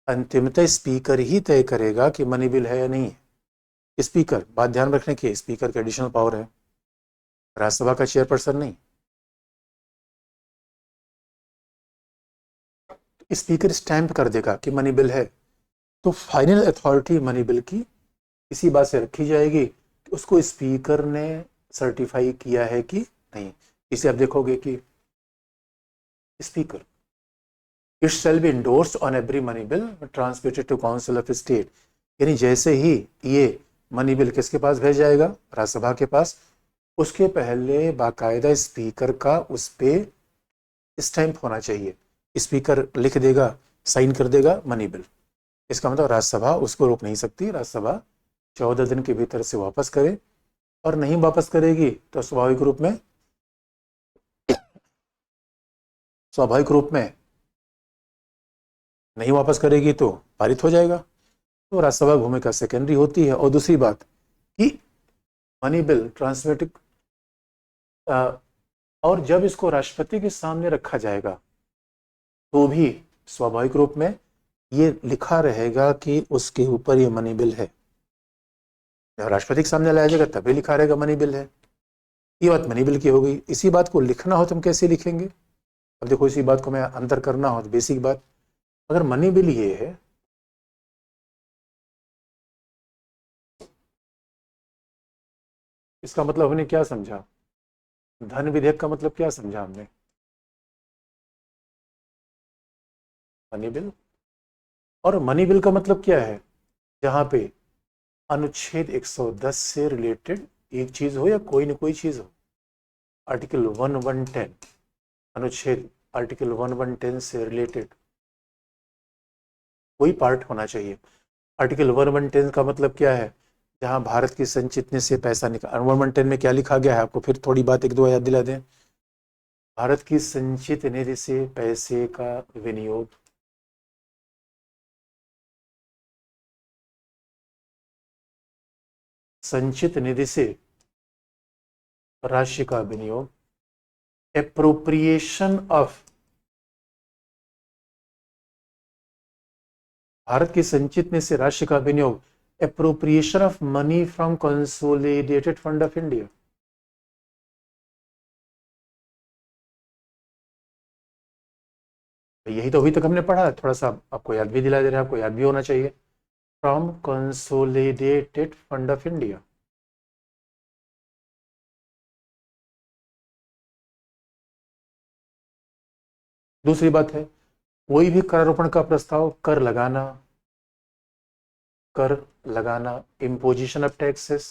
अंतिमतः स्पीकर ही तय करेगा कि मनी बिल है या नहीं है। स्पीकर, बात ध्यान रखने की, स्पीकर का एडिशनल पावर है, राज्यसभा का चेयरपर्सन नहीं। स्पीकर स्टैंप कर देगा कि मनी बिल है, तो फाइनल अथॉरिटी मनी बिल की इसी बात से रखी जाएगी कि उसको स्पीकर ने सर्टिफाई किया है कि नहीं। इसे आप देखोगे कि speaker, it shall be endorsed on every money bill transmitted to council of state, यानी जैसे ही ये मनी बिल किसके पास भेज जाएगा? राज्यसभा के पास, उसके पहले बाकायदा स्पीकर का उस पर स्टैंप होना चाहिए। स्पीकर लिख देगा, साइन कर देगा मनी बिल, इसका मतलब राज्यसभा उसको रोक नहीं सकती। राज्यसभा 14 दिन के भीतर से वापस करे और नहीं वापस करेगी तो स्वाभाविक रूप में नहीं वापस करेगी तो पारित हो जाएगा। तो राज्यसभा भूमिका सेकेंडरी होती है। और दूसरी बात कि मनी बिल ट्रांसमेटिक, और जब इसको राष्ट्रपति के सामने रखा जाएगा तो भी स्वाभाविक रूप में ये लिखा रहेगा कि उसके ऊपर ये मनी बिल है। जब राष्ट्रपति के सामने लाया जाएगा तभी लिखा रहेगा मनी बिल है। ये बात मनी बिल की हो गई। इसी बात को लिखना हो तो हम कैसे लिखेंगे? अब देखो, इसी बात को मैं अंतर करना हो तो बेसिक बात, अगर मनी बिल ये है इसका मतलब हमने क्या समझा? धन विधेयक का मतलब क्या समझा हमने? Money bill. और मनी बिल का मतलब क्या है? जहां पे अनुच्छेद 110 से रिलेटेड एक चीज हो या कोई ना कोई चीज हो। आर्टिकल 1110, अनुच्छेद आर्टिकल 1110 से रिलेटेड कोई पार्ट होना चाहिए। आर्टिकल 1110 का मतलब क्या है? जहां भारत की संचित निधि से पैसा निकाल, 1110 में क्या लिखा गया है आपको फिर थोड़ी बात एक दो याद दिला दें। भारत की संचित निधि से पैसे का विनियोग, संचित निधि से राशि का विनियोग, एप्रोप्रिएशन ऑफ, भारत की संचित निधि से राशि का विनियोग, appropriation of money from consolidated fund of India. यही तो अभी तक हमने पढ़ा है, थोड़ा सा आपको याद भी दिला दे रहे हैं, आपको याद भी होना चाहिए। From consolidated fund of India. दूसरी बात है, कोई भी करारोपण का प्रस्ताव, कर लगाना, imposition of taxes,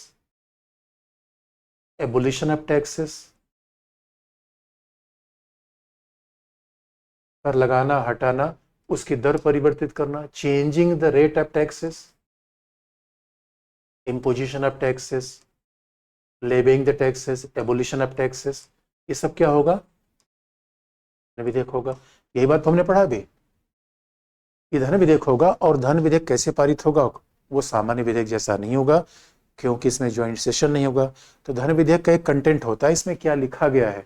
abolition of taxes, कर लगाना, हटाना, उसकी दर परिवर्तित करना, changing the rate of taxes, imposition of taxes, levying the taxes, abolition of taxes, ये सब क्या होगा? विधेयक होगा। यही बात तो हमने पढ़ा भी। ये धन विधेयक होगा। और धन विधेयक कैसे पारित होगा? वो सामान्य विधेयक जैसा नहीं होगा, क्योंकि इसमें ज्वाइंट सेशन नहीं होगा। तो धन विधेयक का एक कंटेंट होता है, इसमें क्या लिखा गया है।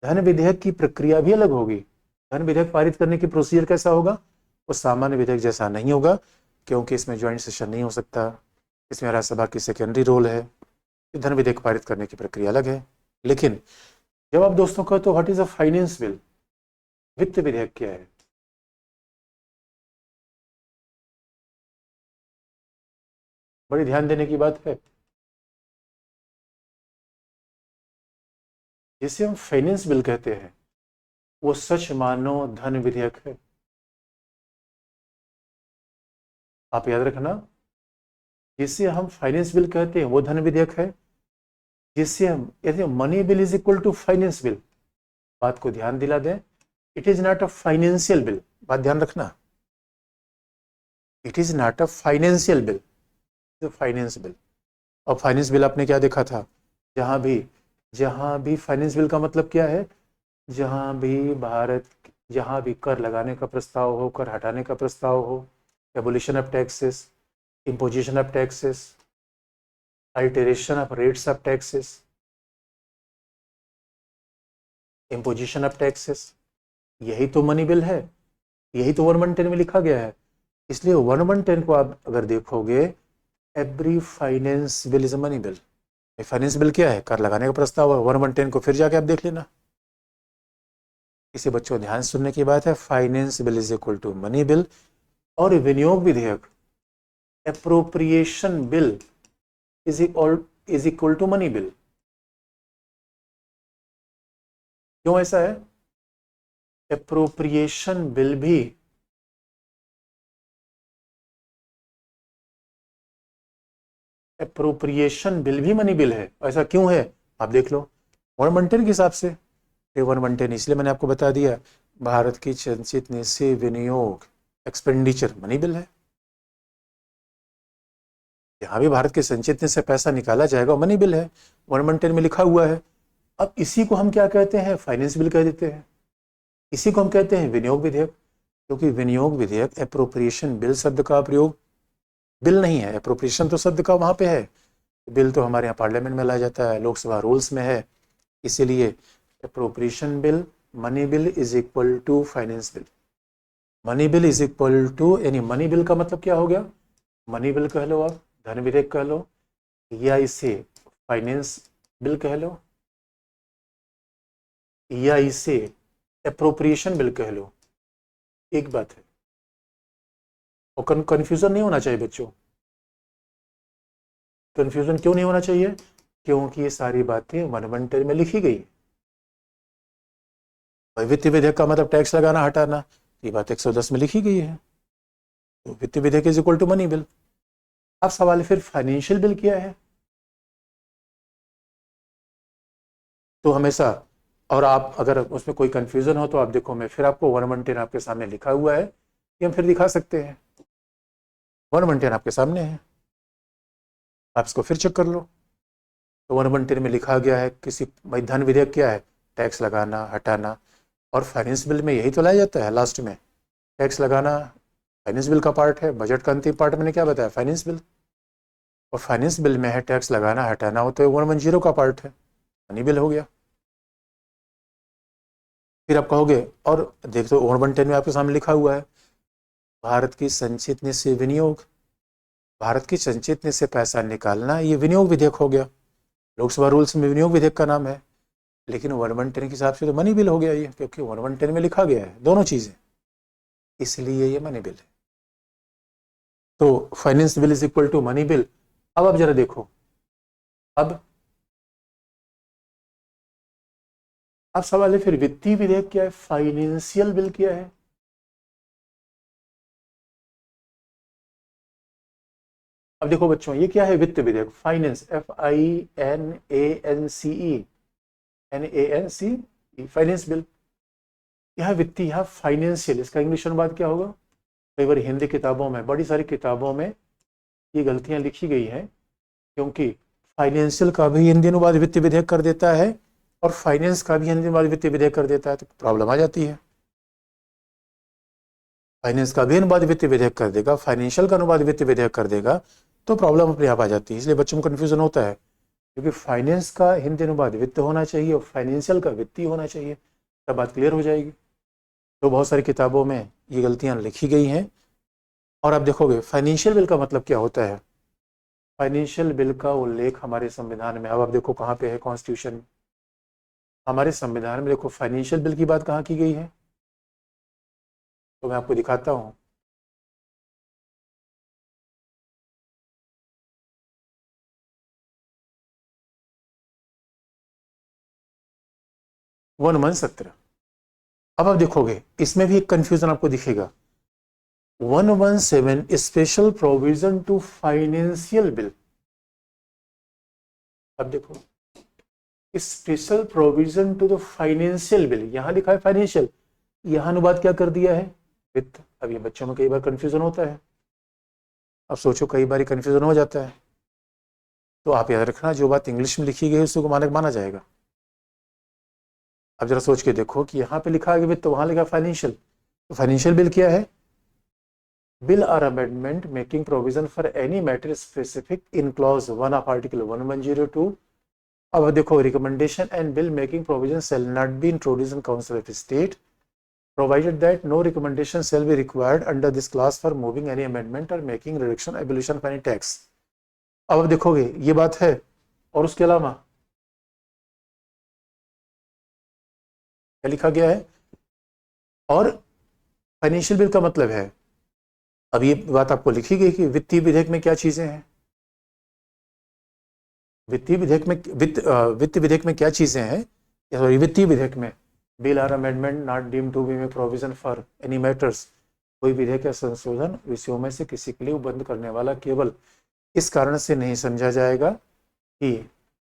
धन विधेयक की प्रक्रिया भी अलग होगी। धन विधेयक पारित करने की प्रोसीजर कैसा होगा? वो सामान्य विधेयक जैसा नहीं होगा, क्योंकि इसमें ज्वाइंट सेशन नहीं हो सकता। इसमें राज्यसभा की सेकेंडरी रोल है। धन विधेयक पारित करने की प्रक्रिया अलग है। लेकिन जब आप दोस्तों कहो तो what is a finance bill, वित्त विधेयक क्या है? बड़ी ध्यान देने की बात है। जिसे हम फाइनेंस बिल कहते हैं वो सच मानो धन विधेयक है। आप याद रखना, जिसे हम फाइनेंस बिल कहते हैं वो धन विधेयक है। जिससे हम यदि money bill is equal to finance bill, बात को ध्यान दिला दें, it is not a financial bill. बात ध्यान रखना, it is not a financial bill, finance bill. और फाइनेंस बिल आपने क्या देखा था? जहां भी फाइनेंस बिल का मतलब क्या है? जहां भी कर लगाने का प्रस्ताव हो, कर हटाने का प्रस्ताव हो, abolition of taxes, imposition of taxes, alteration of rates of taxes, imposition of taxes, यही तो मनी बिल है। यही तो 1110 में लिखा गया है। इसलिए 1110 को आप अगर देखोगे, every finance bill is a money bill. Finance bill क्या है? कर लगाने का प्रस्ताव है। 1110 को फिर जाके आप देख लेना। इसे बच्चों ध्यान सुनने की बात है। Finance bill is equal to money bill. और विनियोग विधेयक, appropriation bill is equal to money bill. क्यों ऐसा है? एप्रोप्रिएशन बिल भी मनी बिल है। ऐसा क्यों है? आप देख लो 1110 के हिसाब से। 1110 इसलिए मैंने आपको बता दिया, भारत की संचित निधि से विनियोग, एक्सपेंडिचर मनी बिल है। यहाँ भी भारत के संचित से पैसा निकाला जाएगा, मनी बिल है, 1/10 में लिखा हुआ है। अब इसी को हम क्या कहते हैं, फाइनेंस बिल कह देते हैं। इसी को हम कहते हैं विनियोग विधेयक, क्योंकि विनियोग विधेयक एप्रोप्रिएशन बिल शब्द का प्रयोग, बिल नहीं है, एप्रोप्रिएशन तो शब्द का वहां पे है, बिल तो हमारे यहाँ पार्लियामेंट में लाया जाता है, लोकसभा रूल्स में है, इसीलिए appropriation bill, money bill is equal to finance bill. Money bill is equal to, यानी मनी बिल का मतलब क्या हो गया, मनी बिल कह लो, आप धन विधेयक कह लो, या इसे फाइनेंस बिल कह लो, या इसे एप्रोप्रिएशन बिल कह लो, एक बात है। और कंफ्यूजन नहीं होना चाहिए बच्चों, कंफ्यूजन क्यों नहीं होना चाहिए, क्योंकि ये सारी बातें 1/10 में लिखी गई। वित्त विधेयक का मतलब टैक्स लगाना हटाना, ये बात 110 में लिखी गई है, तो वित्त विधेयक is equal to money bill. अब सवाल फिर फाइनेंशियल बिल क्या है, तो हमेशा, और आप अगर उसमें कोई कंफ्यूजन हो तो आप देखो, मैं फिर आपको 1/10 आपके सामने लिखा हुआ है, कि हम फिर दिखा सकते हैं, 1/10 आपके सामने है, आप इसको फिर चेक कर लो। तो 1/10 में लिखा गया है, किसी भाई धन विधेयक क्या है, टैक्स लगाना हटाना, और फाइनेंस बिल में यही तो लाया जाता है लास्ट में, टैक्स लगाना फाइनेंस बिल का पार्ट है। बजट का अंतिम पार्ट मैंने क्या बताया, फाइनेंस बिल, और फाइनेंस बिल में है टैक्स लगाना हटाना, हो तो 110 का पार्ट है, मनी बिल हो गया। फिर आप कहोगे, और देख तो 1/10 में आपके सामने लिखा हुआ है, भारत की संचित निधि से विनियोग, भारत की संचित निधि से पैसा निकालना, ये विनियोग विधेयक हो गया, लोकसभा रूल्स में विनियोग विधेयक का नाम है, लेकिन 1/10 के हिसाब से तो मनी बिल हो गया ये, क्योंकि 1/10 में लिखा गया है दोनों चीजें, इसलिए ये मनी बिल है। तो finance bill is equal to money bill. अब आप जरा देखो, अब सवाल है फिर वित्तीय विधेयक क्या है, फाइनेंशियल बिल क्या है। अब देखो बच्चों, ये क्या है, वित्त विधेयक, फाइनेंस, FINANCE, फाइनेंस बिल, यह वित्तीय, यह फाइनेंशियल, इसका इंग्लिश अनुवाद क्या होगा। कई बार हिंदी किताबों में, बड़ी सारी किताबों में ये गलतियां लिखी गई हैं, क्योंकि फाइनेंशियल का भी हिंदी अनुवाद वित्त विधेयक कर देता है, और फाइनेंस का भी हिंदी अनुवाद वित्त विधेयक कर देता है, तो प्रॉब्लम आ जाती है। फाइनेंस का भी अनुवाद वित्त विधेयक कर देगा, फाइनेंशियल का अनुवाद वित्त विधेयक कर देगा, तो प्रॉब्लम अपने आप आ जाती है। इसलिए बच्चों को कंफ्यूजन होता है, क्योंकि फाइनेंस का हिंदी अनुवाद वित्त होना चाहिए और फाइनेंशियल का वित्तीय होना चाहिए, तब बात क्लियर हो जाएगी। तो बहुत सारी किताबों में ये गलतियां लिखी गई हैं। और आप देखोगे फाइनेंशियल बिल का मतलब क्या होता है, फाइनेंशियल बिल का उल्लेख हमारे संविधान में, अब आप देखो कहाँ पे है, कॉन्स्टिट्यूशन, हमारे संविधान में देखो फाइनेंशियल बिल की बात कहाँ की गई है, तो मैं आपको दिखाता हूँ। One one 17। अब आप देखोगे इसमें भी एक कंफ्यूजन आपको दिखेगा, 117 special provision to financial bill. अब देखो, special provision to the financial bill, यहां लिखा है फाइनेंशियल, यहां अनुवाद क्या कर दिया है, वित्त। अब ये बच्चों में कई बार कंफ्यूजन होता है, अब सोचो कई बार कंफ्यूजन हो जाता है, तो आप याद रखना जो बात इंग्लिश में लिखी गई है उसको मानक माना जाएगा। अब जरा सोच के देखो कि यहाँ पे लिखा है वित्त, तो वहां लिखा फाइनेंशियल, तो फाइनेंशियल बिल क्या है, bill are amendment making provision for any matter specific in clause 1 of article 1102। अब देखो, recommendation and bill making provision shall not be introduced in council of state provided that no recommendation shall be required under this clause for moving any amendment or making reduction abolition of any tax। अब देखोगे ये बात है, और उसके अलावा क्या लिखा गया है, और फाइनेंशियल बिल का मतलब है, अब ये बात आपको लिखी गई कि वित्तीय विधेयक में क्या चीजें हैं, वित्तीय विधेयक में वित्त विधेयक में क्या चीजें हैं, सॉरी वित्तीय विधेयक में, bill are amendment not deemed to be make provision for any matters, कोई विधेयक या संशोधन विषयों में से किसी के लिए उपबंध करने वाला केवल इस कारण से नहीं समझा जाएगा कि,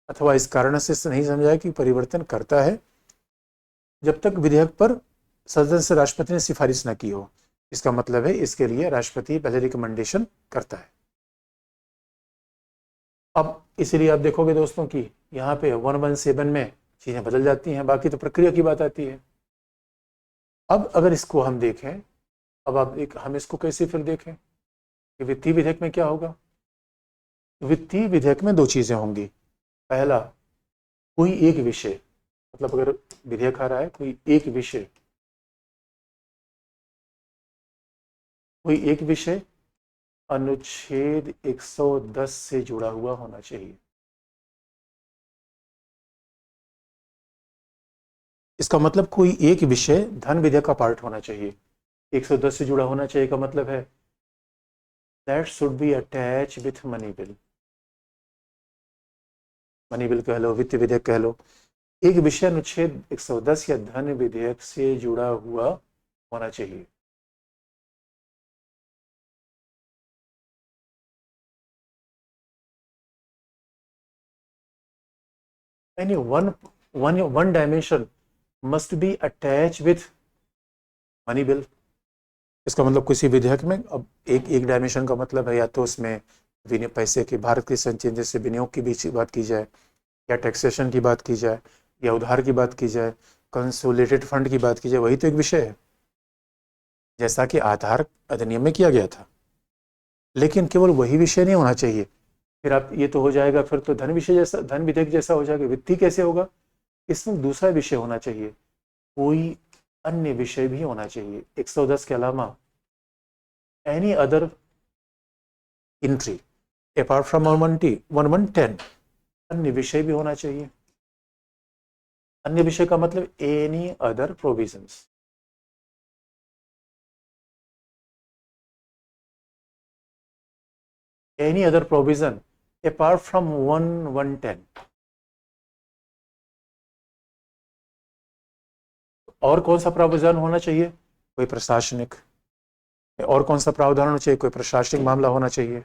अथवा इस कारण से नहीं समझा जाएगा कि परिवर्तन करता है, जब तक विधेयक पर सदन से राष्ट्रपति ने सिफारिश न की हो। इसका मतलब है इसके लिए राष्ट्रपति पहले रिकमेंडेशन करता है। अब इसलिए आप देखोगे दोस्तों कि यहाँ पे 117 में चीज़ें बदल जाती हैं, बाकी तो प्रक्रिया की बात आती है। अब अगर इसको हम देखें, अब आप हम इसको कैसे फिर देखें कि वित्तीय विधेयक में क्या होगा। वित्तीय विधेयक में दो चीज़ें होंगी। पहला, कोई एक विषय, मतलब अगर विधेयक आ रहा है, कोई एक विषय अनुच्छेद 110 से जुड़ा हुआ होना चाहिए। इसका मतलब कोई एक विषय धन विधेयक का पार्ट होना चाहिए। 110 से जुड़ा होना चाहिए का मतलब है that should be attach with money bill. Money bill कह लो, वित्त विधेयक कह लो, एक विषय अनुच्छेद 110 या धन विधेयक से जुड़ा हुआ होना चाहिए। यानी one dimension must be attach with money bill. इसका मतलब किसी विधेयक में अब एक डायमेंशन का मतलब है या तो उसमें पैसे की, भारत की संचय जैसे विनियोग की बीच बात की जाए, या टैक्सेशन की बात की जाए, या उधार की बात की जाए, कंसोलिडेटेड फंड की बात की जाए, वही तो एक विषय है, जैसा कि आधार अधिनियम में किया गया था। लेकिन केवल वही विषय नहीं होना चाहिए, फिर आप ये तो हो जाएगा, फिर तो धन विषय जैसा, धन विधेयक जैसा हो जाएगा। वित्तीय कैसे होगा, इसमें दूसरा विषय होना चाहिए, कोई अन्य विषय भी होना चाहिए 110 के अलावा, any other entry apart from 110, अन्य विषय भी होना चाहिए। अन्य विषय का मतलब any other provisions. Any other provision apart from 110। और कौन सा प्रावधान होना चाहिए, कोई प्रशासनिक, और कौन सा प्रावधान होना चाहिए, कोई प्रशासनिक मामला होना चाहिए,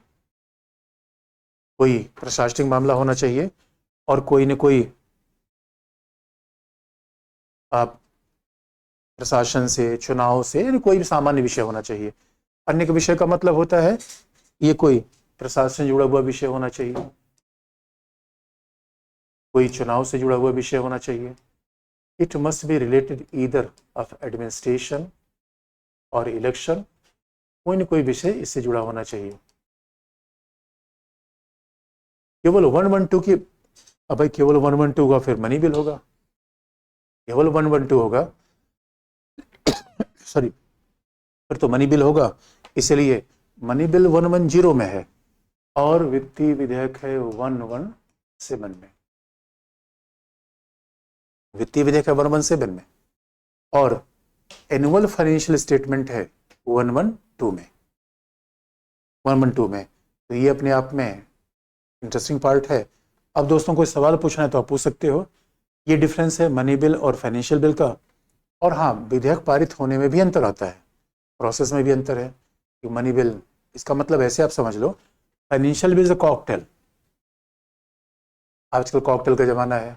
कोई प्रशासनिक मामला होना चाहिए, और कोई न कोई आप प्रशासन से, चुनाव से, यानी कोई भी सामान्य विषय होना चाहिए। अन्य के विषय का मतलब होता है ये कोई प्रशासन से जुड़ा हुआ विषय होना चाहिए, कोई चुनाव से जुड़ा हुआ विषय होना चाहिए। It must be related either of administration और इलेक्शन, कोई न कोई विषय इससे जुड़ा होना चाहिए। केवल 112 की, अब भाई केवल 112 होगा फिर मनी बिल होगा, केवल 112 होगा सॉरी, फिर तो मनी बिल होगा। इसलिए मनी बिल 110 में है और वित्तीय विधेयक है 117 में। वित्तीय विधेयक है 117 में और एनुअल फाइनेंशियल स्टेटमेंट है 112 में। 112 में, तो ये अपने आप में इंटरेस्टिंग पार्ट है। अब दोस्तों कोई सवाल पूछना है तो आप पूछ सकते हो। ये डिफरेंस है मनी बिल और फाइनेंशियल बिल का। और हाँ, विधेयक पारित होने में भी अंतर आता है, प्रोसेस में भी अंतर है कि मनी बिल, इसका मतलब ऐसे आप समझ लो, फाइनेंशियल बिल कॉकटेल, आजकल कॉकटेल का जमाना है।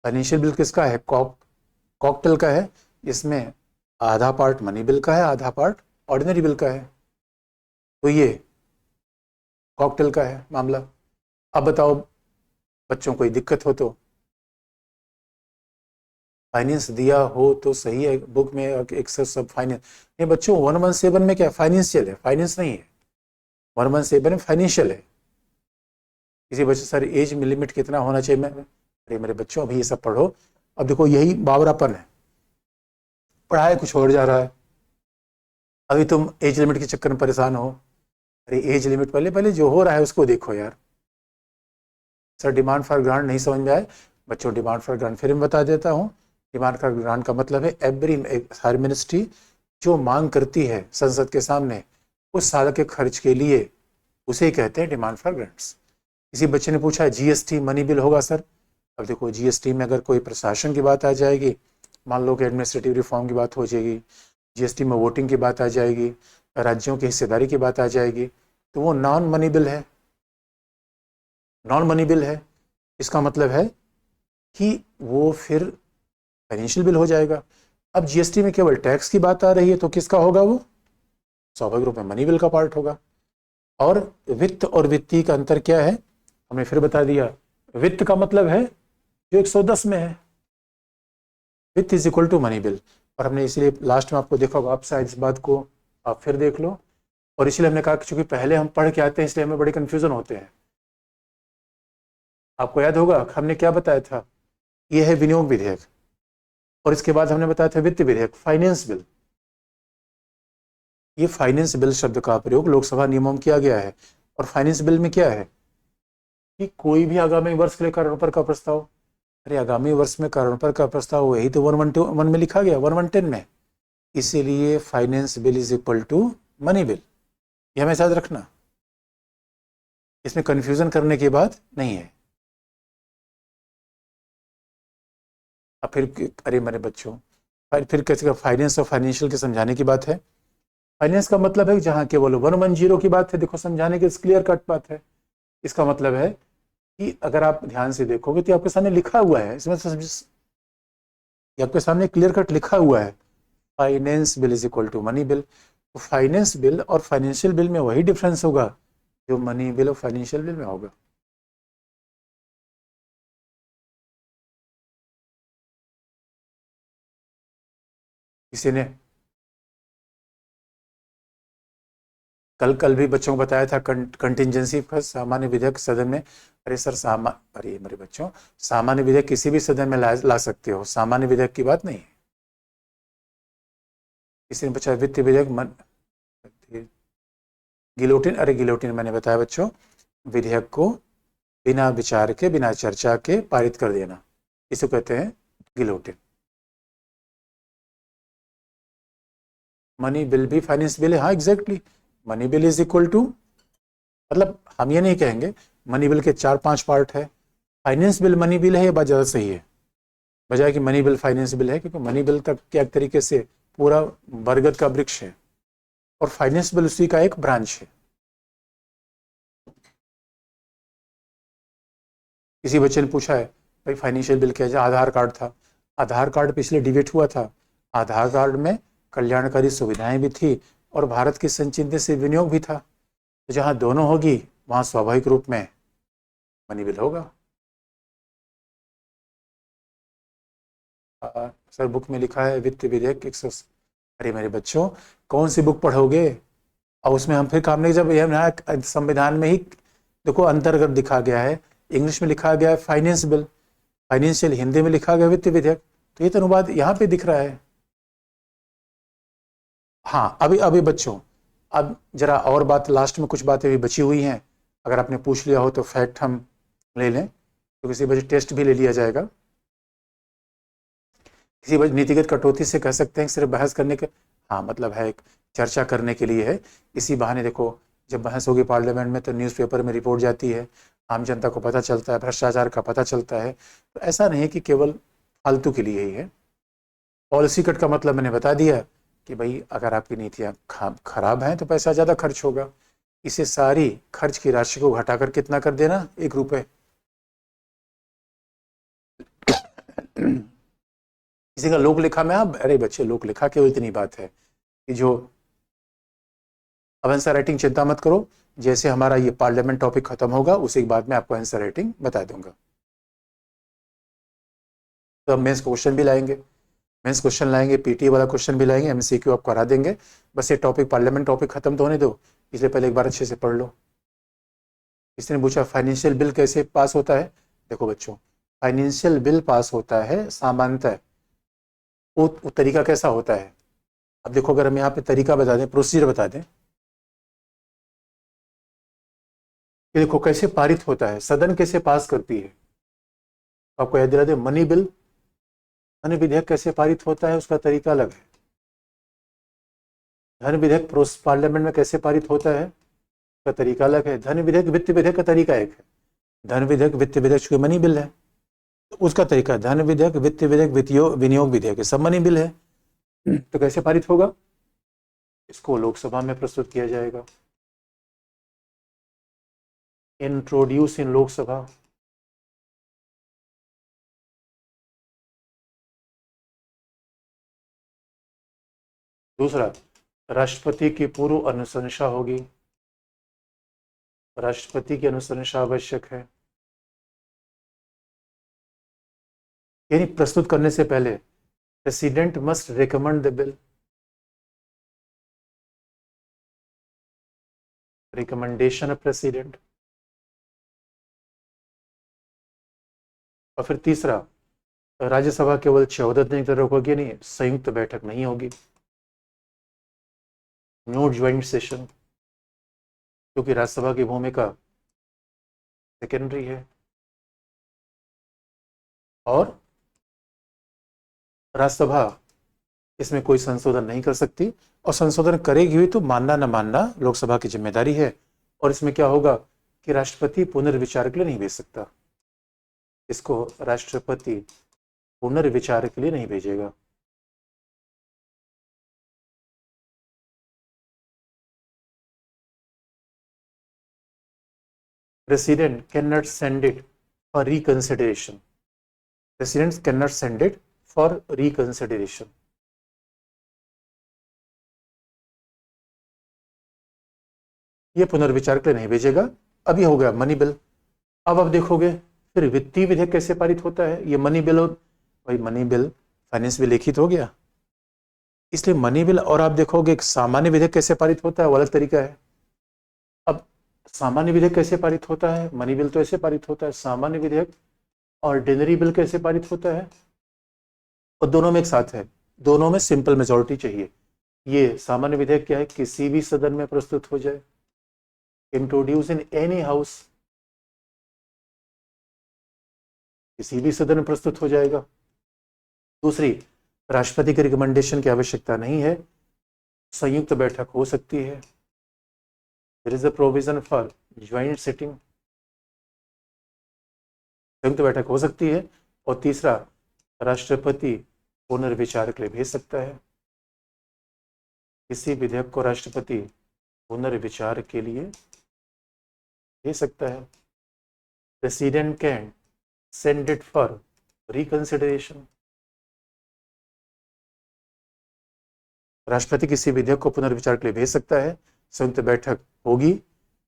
फाइनेंशियल बिल किसका है, कॉकटेल का है, इसमें आधा पार्ट मनी बिल का है, आधा पार्ट ऑर्डिनरी बिल का है। तो ये कॉकटेल का है मामला। अब बताओ बच्चों कोई दिक्कत हो तो, फाइनेंस दिया हो तो सही है बुक में, एक सब फाइनेंस नहीं बच्चों, 117 में क्या फाइनेंशियल है, फाइनेंस नहीं है। 117 में फाइनेंशियल है। किसी बच्चे सर एज लिमिट कितना होना चाहिए, मैं अरे मेरे बच्चों अभी ये सब पढ़ो। अब देखो यही बावरापन है, पढ़ाई कुछ और जा रहा है, अभी तुम एज लिमिट के चक्कर में परेशान हो। अरे एज लिमिट पहले पहले जो हो रहा है उसको देखो यार। सर डिमांड फॉर ग्रांट नहीं समझ में आए बच्चों, डिमांड फॉर ग्रांट फिर मैं बता देता हूँ। डिमांड फॉर ग्रांट का मतलब है हर मिनिस्ट्री जो मांग करती है संसद के सामने उस साल के खर्च के लिए, उसे कहते हैं डिमांड फॉर ग्रांट्स। किसी बच्चे ने पूछा जीएसटी मनी बिल होगा सर। अब देखो जीएसटी में अगर कोई प्रशासन की बात आ जाएगी, मान लो कि एडमिनिस्ट्रेटिव रिफॉर्म की बात हो जाएगी, जीएसटी में वोटिंग की बात आ जाएगी, राज्यों की हिस्सेदारी की बात आ जाएगी, तो वो नॉन मनी बिल है, नॉन मनी बिल है। इसका मतलब है कि वो फिर फाइनेंशियल बिल हो जाएगा। अब जीएसटी में केवल टैक्स की बात आ रही है तो किसका होगा, वो स्वाभाविक रूप में मनी बिल का पार्ट होगा। और वित्त और वित्तीय का अंतर क्या है, हमने फिर बता दिया वित्त का मतलब है जो 110 में है, वित्त is equal to money bill. और हमने इसलिए लास्ट में आपको देखा होगा, आप शायद इस बात को आप फिर देख लो। और इसलिए हमने कहा कि चूंकि पहले हम पढ़ के आते हैं इसलिए हमें बड़े कन्फ्यूजन होते हैं। आपको याद होगा हमने क्या बताया था, ये है विनियोग विधेयक, और इसके बाद हमने बताया था वित्त विधेयक, फाइनेंस बिल। ये फाइनेंस बिल शब्द का प्रयोग लोकसभा नियमों में किया गया है। और फाइनेंस बिल में क्या है कि कोई भी आगामी वर्ष के लिए करारोपण का प्रस्ताव, अरे आगामी वर्ष में करारोपण का प्रस्ताव वही तो 112 में लिखा गया, 1110 में। इसीलिए finance bill is equal to money bill, ये हमें याद रखना, इसमें कंफ्यूजन करने की बात नहीं है। अब फिर अरे मेरे बच्चों, फिर कैसे फाइनेंस और फाइनेंशियल के समझाने की बात है। फाइनेंस का मतलब है जहां केवल 110 की बात है, देखो समझाने की क्लियर कट बात है। इसका मतलब है कि अगर आप ध्यान से देखोगे तो आपके सामने लिखा हुआ है, इसमें ये आपके सामने क्लियर कट लिखा हुआ है, finance bill is equal to money bill. तो फाइनेंस बिल और फाइनेंशियल बिल में वही डिफरेंस होगा जो मनी बिल और फाइनेंशियल बिल में होगा। किसी ने कल भी बच्चों को बताया था कंटिजेंसी का सामान्य विधेयक सदन में। अरे सर अरे मेरे बच्चों, सामान्य विधेयक किसी भी सदन में ला सकते हो, सामान्य विधेयक की बात नहीं है। किसी ने पूछा वित्त विधेयक गिलोटिन, अरे गिलोटिन मैंने बताया बच्चों, विधेयक को बिना विचार के बिना चर्चा के पारित कर देना, इसे कहते हैं गिलोटिन। मनी बिल भी फाइनेंस बिल है, हाँ exactly. Money bill is equal to, मतलब हम ये नहीं कहेंगे मनी बिल के 4-5 पार्ट है, फाइनेंस बिल मनी बिल है, ये बात ज़्यादा सही है बजाय कि मनी बिल फाइनेंस बिल है, क्योंकि मनी बिल तक के एक तरीके से पूरा बरगद का वृक्ष है और फाइनेंस बिल उसी का एक ब्रांच है। किसी बच्चे ने पूछा है भाई फाइनेंशियल बिल क्या है, आधार कार्ड था, आधार कार्ड पिछले डिबेट हुआ था, आधार कार्ड में कल्याणकारी सुविधाएं भी थी और भारत की संचित से विनियोग भी था, तो जहां दोनों होगी वहां स्वाभाविक रूप में मनी बिल होगा। सर बुक में लिखा है वित्त विधेयक 100। अरे मेरे बच्चों, कौन सी बुक पढ़ोगे, और उसमें हम फिर काम नहीं, जब यहाँ संविधान में ही देखो अंतर्गत दिखा गया है, इंग्लिश में लिखा गया है फाइनेंस बिल, फाइनेंशियल हिंदी में लिखा गया वित्त विधेयक, तो ये तो अनुवाद यहाँ पे दिख रहा है। हाँ अभी अभी बच्चों, अब जरा और बात, लास्ट में कुछ बातें भी बची हुई हैं, अगर आपने पूछ लिया हो तो फैक्ट हम ले लें, तो किसी वजह टेस्ट भी ले लिया जाएगा। किसी वजह नीतिगत कटौती से कह सकते हैं सिर्फ बहस करने के, हाँ मतलब है एक चर्चा करने के लिए है। इसी बहाने देखो जब बहस होगी पार्लियामेंट में तो न्यूज़पेपर में रिपोर्ट जाती है, आम जनता को पता चलता है, भ्रष्टाचार का पता चलता है, तो ऐसा नहीं कि केवल फालतू के लिए ही है। पॉलिसी कट का मतलब मैंने बता दिया कि भाई अगर आपकी नीतियाँ खराब हैं तो पैसा ज़्यादा खर्च होगा, इसे सारी खर्च की राशि को घटाकर कितना कर देना, 1 रुपये। किसी का लोक लेखा में, आप अरे बच्चे लोक लेखा केवल इतनी बात है कि जो, अब आंसर राइटिंग चिंता मत करो, जैसे हमारा ये पार्लियामेंट टॉपिक खत्म होगा उसी के बाद में आपको आंसर राइटिंग बता दूंगा। तो अब मेंस क्वेश्चन भी लाएंगे, मेंस क्वेश्चन लाएंगे, पीटी वाला क्वेश्चन भी लाएंगे, एमसीक्यू आपको करा देंगे। बस ये टॉपिक पार्लियामेंट टॉपिक खत्म तो होने दो, इसलिए पहले एक बार अच्छे से पढ़ लो। किसी ने पूछा फाइनेंशियल बिल कैसे पास होता है, देखो बच्चों फाइनेंशियल बिल पास होता है सामान्यतः, वो तरीका कैसा होता है, अब देखो अगर हम यहाँ पे तरीका बता दें, प्रोसीजर बता दें, ये देखो कैसे पारित होता है, सदन कैसे पास करती है, आपको याद दिला दे, मनी बिल, धन विधेयक कैसे पारित होता है उसका तरीका अलग है, धन विधेयक पार्लियामेंट में कैसे पारित होता है उसका तरीका अलग है, धन विधेयक वित्त विधेयक का तरीका एक है, धन विधेयक वित्त विधेयक चूंकि मनी बिल है तो उसका तरीका, धन विधेयक वित्त विधेयक वित्तीय विनियोग विधेयक सब मनी बिल है, तो कैसे पारित होगा, इसको लोकसभा में प्रस्तुत किया जाएगा, इंट्रोड्यूस इन लोकसभा। दूसरा, राष्ट्रपति की पूर्व अनुशंसा होगी, राष्ट्रपति की अनुशंसा आवश्यक है। यानी प्रस्तुत करने से पहले president must recommend the bill, recommendation of president. और फिर तीसरा, राज्यसभा केवल 14 दिन की तरफ होगी, नहीं संयुक्त बैठक नहीं होगी, नो ज्वाइंट सेशन, क्योंकि राज्यसभा की भूमिका सेकेंडरी है और राज्यसभा इसमें कोई संशोधन नहीं कर सकती, और संशोधन करेगी हुई तो मानना न मानना लोकसभा की जिम्मेदारी है। और इसमें क्या होगा कि राष्ट्रपति पुनर्विचार के लिए नहीं भेज सकता, इसको राष्ट्रपति पुनर्विचार के लिए नहीं भेजेगा। President can not send it for reconsideration, president can not send it for reconsideration. ये पुनर्विचार के लिए नहीं भेजेगा। अब ये हो गया मनी बिल। अब आप देखोगे फिर वित्तीय विधेयक कैसे पारित होता है, ये मनी बिल, भाई मनी बिल फाइनेंस बिल लिखित हो गया, इसलिए मनी बिल। और आप देखोगे एक सामान्य विधेयक कैसे पारित होता है, वो अलग तरीका है। अब सामान्य विधेयक कैसे पारित होता है, मनी बिल तो ऐसे पारित होता है, सामान्य विधेयक ऑर्डिनरी बिल कैसे पारित होता है, और दोनों में एक साथ है, दोनों में सिंपल मेजोरिटी चाहिए। ये सामान्य विधेयक क्या है, किसी भी सदन में प्रस्तुत हो जाए, इंट्रोड्यूस इन एनी हाउस, किसी भी सदन में प्रस्तुत हो जाएगा। दूसरी, राष्ट्रपति की रिकमेंडेशन की आवश्यकता नहीं है, संयुक्त बैठक हो सकती है, there is a provision for joint sitting, संयुक्त बैठक हो सकती है। और तीसरा, राष्ट्रपति पुनर्विचार के लिए भेज सकता है, किसी विधेयक को राष्ट्रपति पुनर्विचार के लिए भेज सकता है। President can send it for reconsideration, राष्ट्रपति किसी विधेयक को पुनर्विचार के लिए भेज सकता है, संयुक्त बैठक होगी,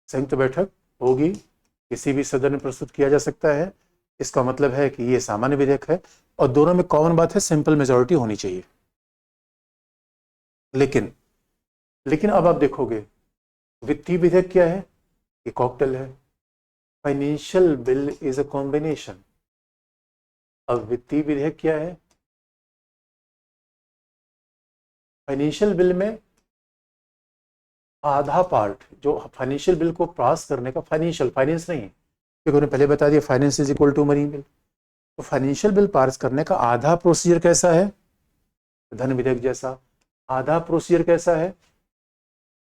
संयुक्त बैठक होगी, किसी भी सदन में प्रस्तुत किया जा सकता है। इसका मतलब है कि ये सामान्य विधेयक है और दोनों में कॉमन बात है, सिंपल मेजॉरिटी होनी चाहिए। लेकिन लेकिन अब आप देखोगे वित्तीय विधेयक क्या है, ये कॉकटेल है। Financial bill is a combination. अब वित्तीय विधेयक क्या है, फाइनेंशियल बिल में आधा पार्ट जो फाइनेंशियल बिल को पास करने का, फाइनेंशियल फाइनेंस नहीं है, क्योंकि उन्होंने पहले बता दिया finance is equal to money bill. तो फाइनेंशियल बिल पास करने का आधा प्रोसीजर कैसा है, धन विधेयक जैसा। आधा प्रोसीजर कैसा है,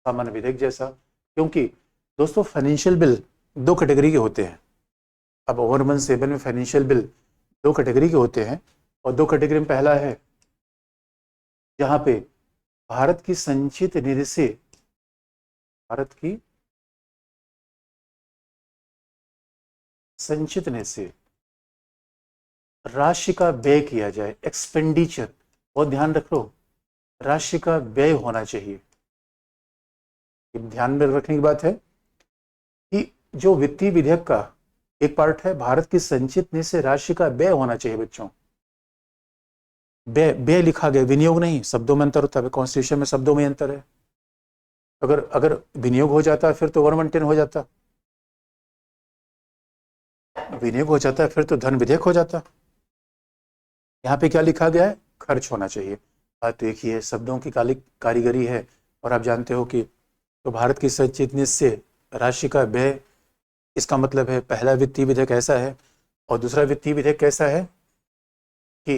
सामान्य विधेयक जैसा। क्योंकि दोस्तों फाइनेंशियल बिल दो कैटेगरी के होते हैं। अब 117 में फाइनेंशियल बिल दो कैटेगरी के होते हैं, और दो कैटेगरी में पहला है जहां पे भारत की संचित निधि से, भारत की संचित निधि से राशि का व्यय किया जाए, एक्सपेंडिचर, बहुत ध्यान रख लो, राशि का व्यय होना चाहिए। ध्यान में रखने की बात है कि जो वित्तीय विधेयक का एक पार्ट है, भारत की संचित निधि से राशि का व्यय होना चाहिए। बच्चों, व्यय व्यय लिखा गया, विनियोग नहीं, शब्दों में अंतर होता है, कॉन्स्टिट्यूशन में शब्दों में अंतर है। अगर अगर विनियोग हो जाता फिर तो 110 हो जाता, विनियोग हो जाता है फिर तो धन विधेयक हो जाता। यहाँ पे क्या लिखा गया है, खर्च होना चाहिए। बात तो एक ही है, शब्दों की कारीगरी है। और आप जानते हो कि तो भारत की संचित निधि से राशि का व्यय, इसका मतलब है पहला वित्तीय विधेयक ऐसा है, और दूसरा वित्तीय विधेयक कैसा है कि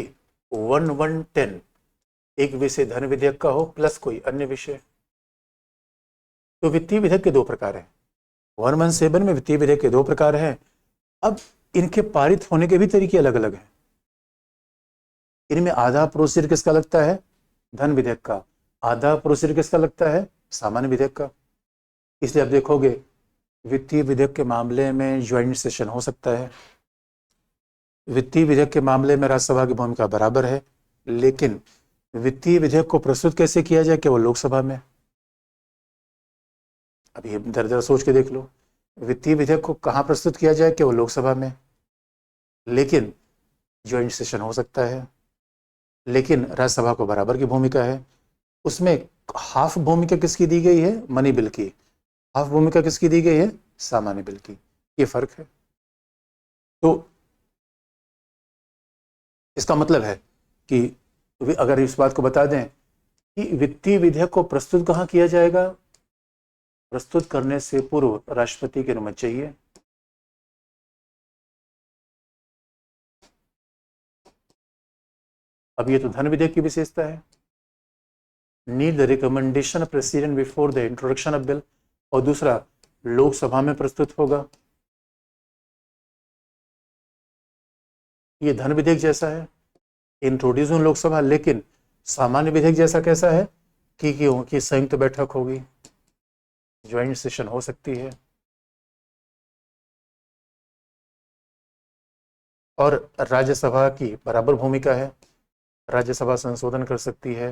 110 एक विषय धन विधेयक का हो प्लस कोई अन्य विषय। तो वित्तीय विधेयक के दो प्रकार हैं, 117 में वित्तीय विधेयक के दो प्रकार हैं। अब इनके पारित होने के भी तरीके अलग अलग हैं। इनमें आधा प्रोसीजर किसका लगता है, धन विधेयक का, आधा प्रोसीजर किसका लगता है, सामान्य विधेयक का। इसलिए आप देखोगे वित्तीय विधेयक के मामले में ज्वाइंट सेशन हो सकता है, वित्तीय विधेयक के मामले में राज्यसभा की भूमिका बराबर है। लेकिन वित्तीय विधेयक को प्रस्तुत कैसे किया जाए, केवल लोकसभा में। अब ये दर दर सोच के देख लो, वित्तीय विधेयक को कहाँ प्रस्तुत किया जाए, केवल लोकसभा में। लेकिन ज्वाइंट सेशन हो सकता है, लेकिन राज्यसभा को बराबर की भूमिका है। उसमें हाफ भूमिका किसकी दी गई है? मनी बिल की। हाफ भूमिका किसकी दी गई है? सामान्य बिल की। ये फर्क है। तो इसका मतलब है कि अगर इस बात को बता दें कि वित्तीय विधेयक को प्रस्तुत कहाँ किया जाएगा? प्रस्तुत करने से पूर्व राष्ट्रपति की अनुमति चाहिए। अब ये तो धन विधेयक की विशेषता है। Need the recommendation president before the introduction of bill, और दूसरा लोकसभा में प्रस्तुत होगा। ये धन विधेयक जैसा है, इंट्रोड्यूस लोकसभा, लेकिन सामान्य विधेयक जैसा कैसा है कि संयुक्त बैठक होगी, ज्वाइंट सेशन हो सकती है, और राज्यसभा की बराबर भूमिका है। राज्यसभा संशोधन कर सकती है,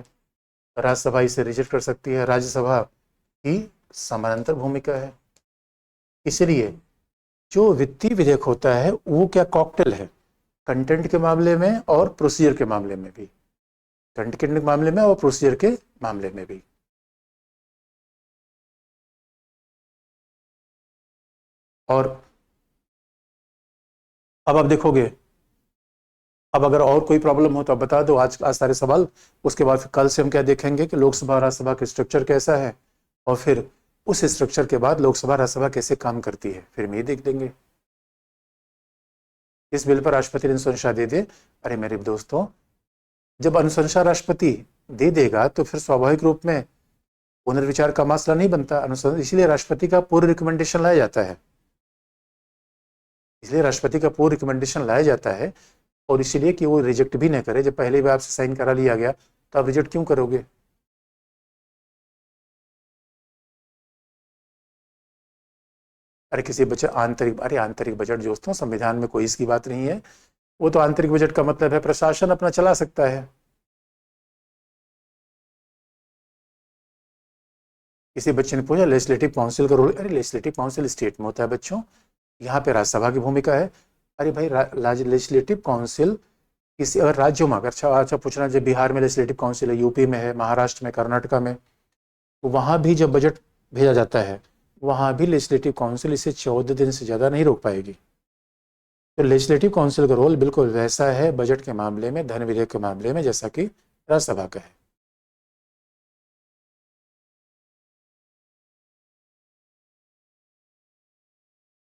राज्यसभा इसे रिजेक्ट कर सकती है, राज्यसभा की समानांतर भूमिका है। इसलिए जो वित्तीय विधेयक होता है वो क्या कॉकटेल है, कंटेंट के मामले में और प्रोसीजर के मामले में भी, कंटेंट के मामले में और प्रोसीजर के मामले में भी। और अब आप देखोगे, अब अगर और कोई प्रॉब्लम हो तो आप बता दो, आज सारे सवाल। उसके बाद कल से हम क्या देखेंगे कि लोकसभा राज्यसभा का स्ट्रक्चर कैसा है, और फिर उस स्ट्रक्चर के बाद लोकसभा राज्यसभा कैसे काम करती है, फिर हम ये देख लेंगे। इस बिल पर राष्ट्रपति ने अनुशंसा दे दे। अरे मेरे दोस्तों, जब अनुशंसा राष्ट्रपति दे देगा तो फिर स्वाभाविक रूप में पुनर्विचार का मसला नहीं बनता। इसलिए राष्ट्रपति का पूर्व रिकमेंडेशन लाया जाता है, इसलिए राष्ट्रपति का पूर्व रिकमेंडेशन लाया जाता है, और इसीलिए कि वो रिजेक्ट भी नहीं करे। जब पहले भी आपसे साइन करा लिया गया तो आप रिजेक्ट क्यों करोगे? अरे किसी बजट आंतरिक, अरे आंतरिक बजट दोस्तों संविधान में कोई इसकी बात नहीं है। वो तो आंतरिक बजट का मतलब है प्रशासन अपना चला सकता है। किसी बच्चे ने पूछा लेजिस्लेटिव काउंसिल का रोल, अरे लेजिस्लेटिव काउंसिल स्टेट में होता है बच्चों, यहाँ पे राज्यसभा की भूमिका है। अरे भाई लेजिस्लेटिव काउंसिल किसी अगर राज्यों में, अगर अच्छा पूछना, जब बिहार में लेजिस्लेटिव काउंसिल है, यूपी में है, महाराष्ट्र में, कर्नाटका में, तो वहाँ भी जब बजट भेजा जाता है वहाँ भी लेजिस्लेटिव काउंसिल इसे 14 दिन से ज़्यादा नहीं रोक पाएगी। तो लेजिस्लेटिव काउंसिल का रोल बिल्कुल वैसा है बजट के मामले में, धन विधेयक के मामले में, जैसा कि राज्यसभा का है।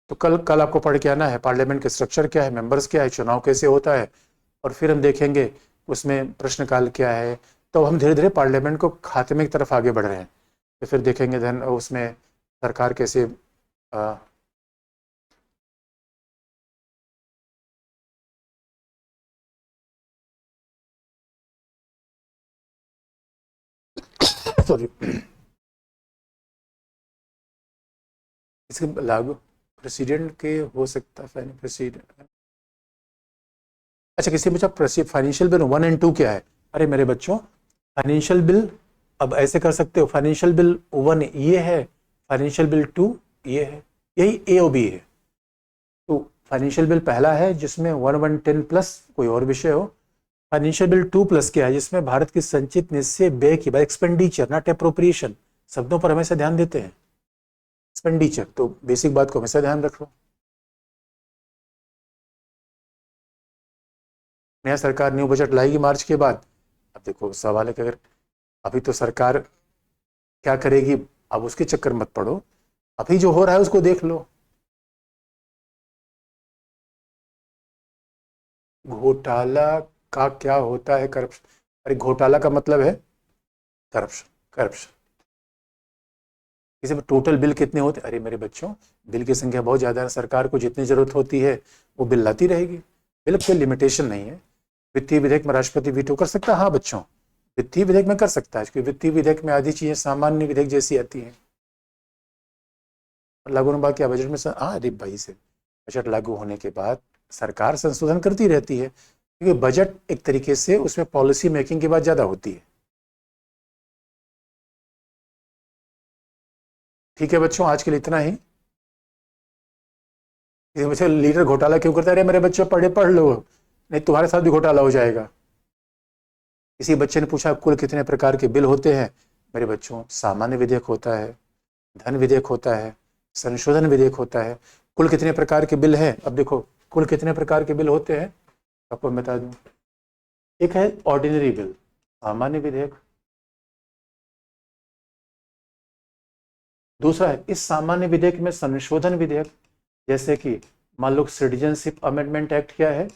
तो कल कल आपको पढ़ के आना है पार्लियामेंट के स्ट्रक्चर क्या है, मेंबर्स क्या है, चुनाव कैसे होता है, और फिर हम देखेंगे उसमें प्रश्नकाल क्या है। तो हम धीरे धीरे पार्लियामेंट को खात्मे की तरफ आगे बढ़ रहे हैं। तो फिर देखेंगे धन उसमें सरकार कैसे सॉरी इसके लागू प्रेसिडेंट के हो सकता है प्रेसिडेंट। अच्छा किसी बच्चा फाइनेंशियल बिल 1 और 2 क्या है? अरे मेरे बच्चों, फाइनेंशियल बिल अब ऐसे कर सकते हो, फाइनेंशियल बिल 1 ये है, फाइनेंशियल बिल 2 ये है, यही ए और बी है। तो फाइनेंशियल बिल पहला है जिसमें 1/10 प्लस कोई और विषय हो। फाइनेंशियल बिल 2 प्लस क्या है? जिसमें भारत की संचित निश्चय व्यय की, एक्सपेंडिचर नॉट अप्रोप्रिएशन, शब्दों पर हमेशा ध्यान देते हैं, एक्सपेंडिचर। तो बेसिक बात को हमेशा ध्यान रखो। नया सरकार न्यू बजट लाएगी मार्च के बाद। अब देखो सवाल है कि अगर अभी तो सरकार क्या करेगी, अब उसके चक्कर मत पड़ो, अभी जो हो रहा है उसको देख लो। घोटाला का क्या होता है? करप्शन। अरे घोटाला का मतलब है करप्शन, करप्शन। इसे टोटल बिल कितने होते? अरे मेरे बच्चों, बिल की संख्या बहुत ज्यादा है, सरकार को जितनी जरूरत होती है वो बिल लाती रहेगी। बिल कोई लिमिटेशन नहीं है। वित्तीय विधेयक में राष्ट्रपति वीटो कर सकता है, हाँ बच्चों, वित्तीय विधेयक में कर सकता है, क्योंकि वित्तीय विधेयक में आधी चीजें सामान्य विधेयक जैसी आती हैं। लागू होने बाद क्या बजट में हाँ अरे भाई से बजट लागू होने के बाद सरकार संशोधन करती रहती है, क्योंकि बजट एक तरीके से उसमें पॉलिसी मेकिंग की बात ज्यादा होती है। ठीक है बच्चों, आज के लिए इतना ही। बच्चे लीडर घोटाला क्यों करता है? अरे मेरे बच्चों पढ़े पढ़ लो, नहीं तुम्हारे साथ भी घोटाला हो जाएगा। किसी बच्चे ने पूछा कुल कितने प्रकार के बिल होते हैं? मेरे बच्चों, सामान्य विधेयक होता है, धन विधेयक होता है, संशोधन विधेयक होता है। कुल कितने प्रकार के बिल है? अब देखो कुल कितने प्रकार के बिल होते हैं आपको मैं बता दूं। एक है ऑर्डिनरी बिल, सामान्य विधेयक। दूसरा है इस सामान्य विधेयक में संशोधन विधेयक, जैसे कि मान लो सिटीजनशिप अमेंडमेंट एक्ट क्या है?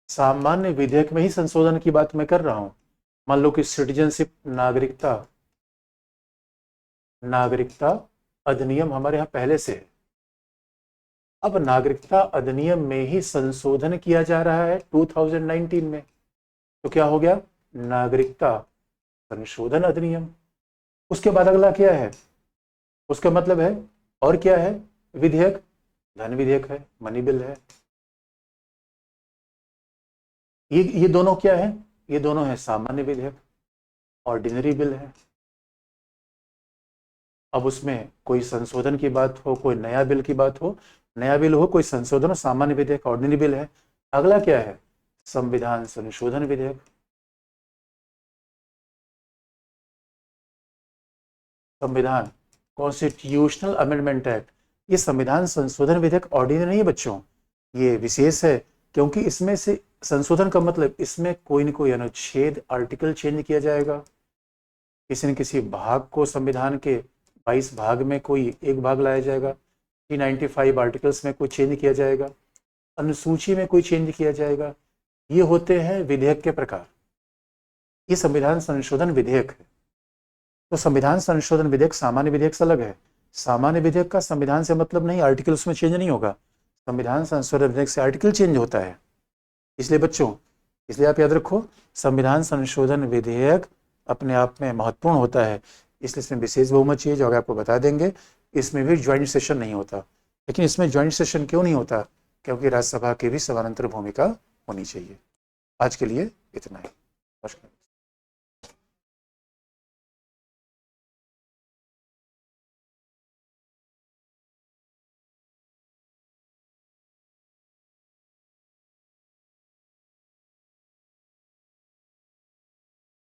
सामान्य विधेयक में ही संशोधन की बात मैं कर रहा हूं। मान लो कि सिटीजनशिप नागरिकता अधिनियम हमारे यहां पहले से है। अब नागरिकता अधिनियम में ही संशोधन किया जा रहा है 2019 में, तो क्या हो गया? नागरिकता संशोधन अधिनियम। उसके बाद अगला क्या है? उसका मतलब है और क्या है? विधेयक, धन विधेयक है, मनी बिल है। ये दोनों क्या है? ये दोनों है सामान्य विधेयक, ऑर्डिनरी बिल है। अब उसमें कोई संशोधन की बात हो, कोई नया बिल की बात हो, नया बिल हो, कोई संशोधन हो, सामान्य विधेयक ऑर्डिनरी बिल है। अगला क्या है? संविधान संशोधन विधेयक। संविधान कॉन्स्टिट्यूशनल अमेंडमेंट एक्ट। ये संविधान संशोधन विधेयक ऑर्डिनरी नहीं है बच्चों, ये विशेष है, क्योंकि इसमें से संशोधन का मतलब इसमें कोई न कोई अनुच्छेद, आर्टिकल चेंज किया जाएगा। किसी न किसी भाग को संविधान के 22 भाग में कोई एक भाग लाया जाएगा, 395 आर्टिकल्स में कोई चेंज किया जाएगा, अनुसूची में कोई चेंज किया जाएगा। ये होते हैं विधेयक के प्रकार। ये संविधान संशोधन विधेयक है। तो संविधान संशोधन विधेयक सामान्य विधेयक से अलग है। सामान्य विधेयक का संविधान से मतलब नहीं, आर्टिकल उसमें चेंज नहीं होगा। संविधान संशोधन विधेयक से आर्टिकल चेंज होता है। इसलिए बच्चों, इसलिए आप याद रखो, संविधान संशोधन विधेयक अपने आप में महत्वपूर्ण होता है, इसलिए इसमें विशेष बहुमत चाहिए, जो आगे आपको बता देंगे। इसमें भी ज्वाइंट सेशन नहीं होता। लेकिन इसमें ज्वाइंट सेशन क्यों नहीं होता? क्योंकि राज्यसभा की भी समानांतर भूमिका होनी चाहिए। आज के लिए इतना ही। नमस्कार।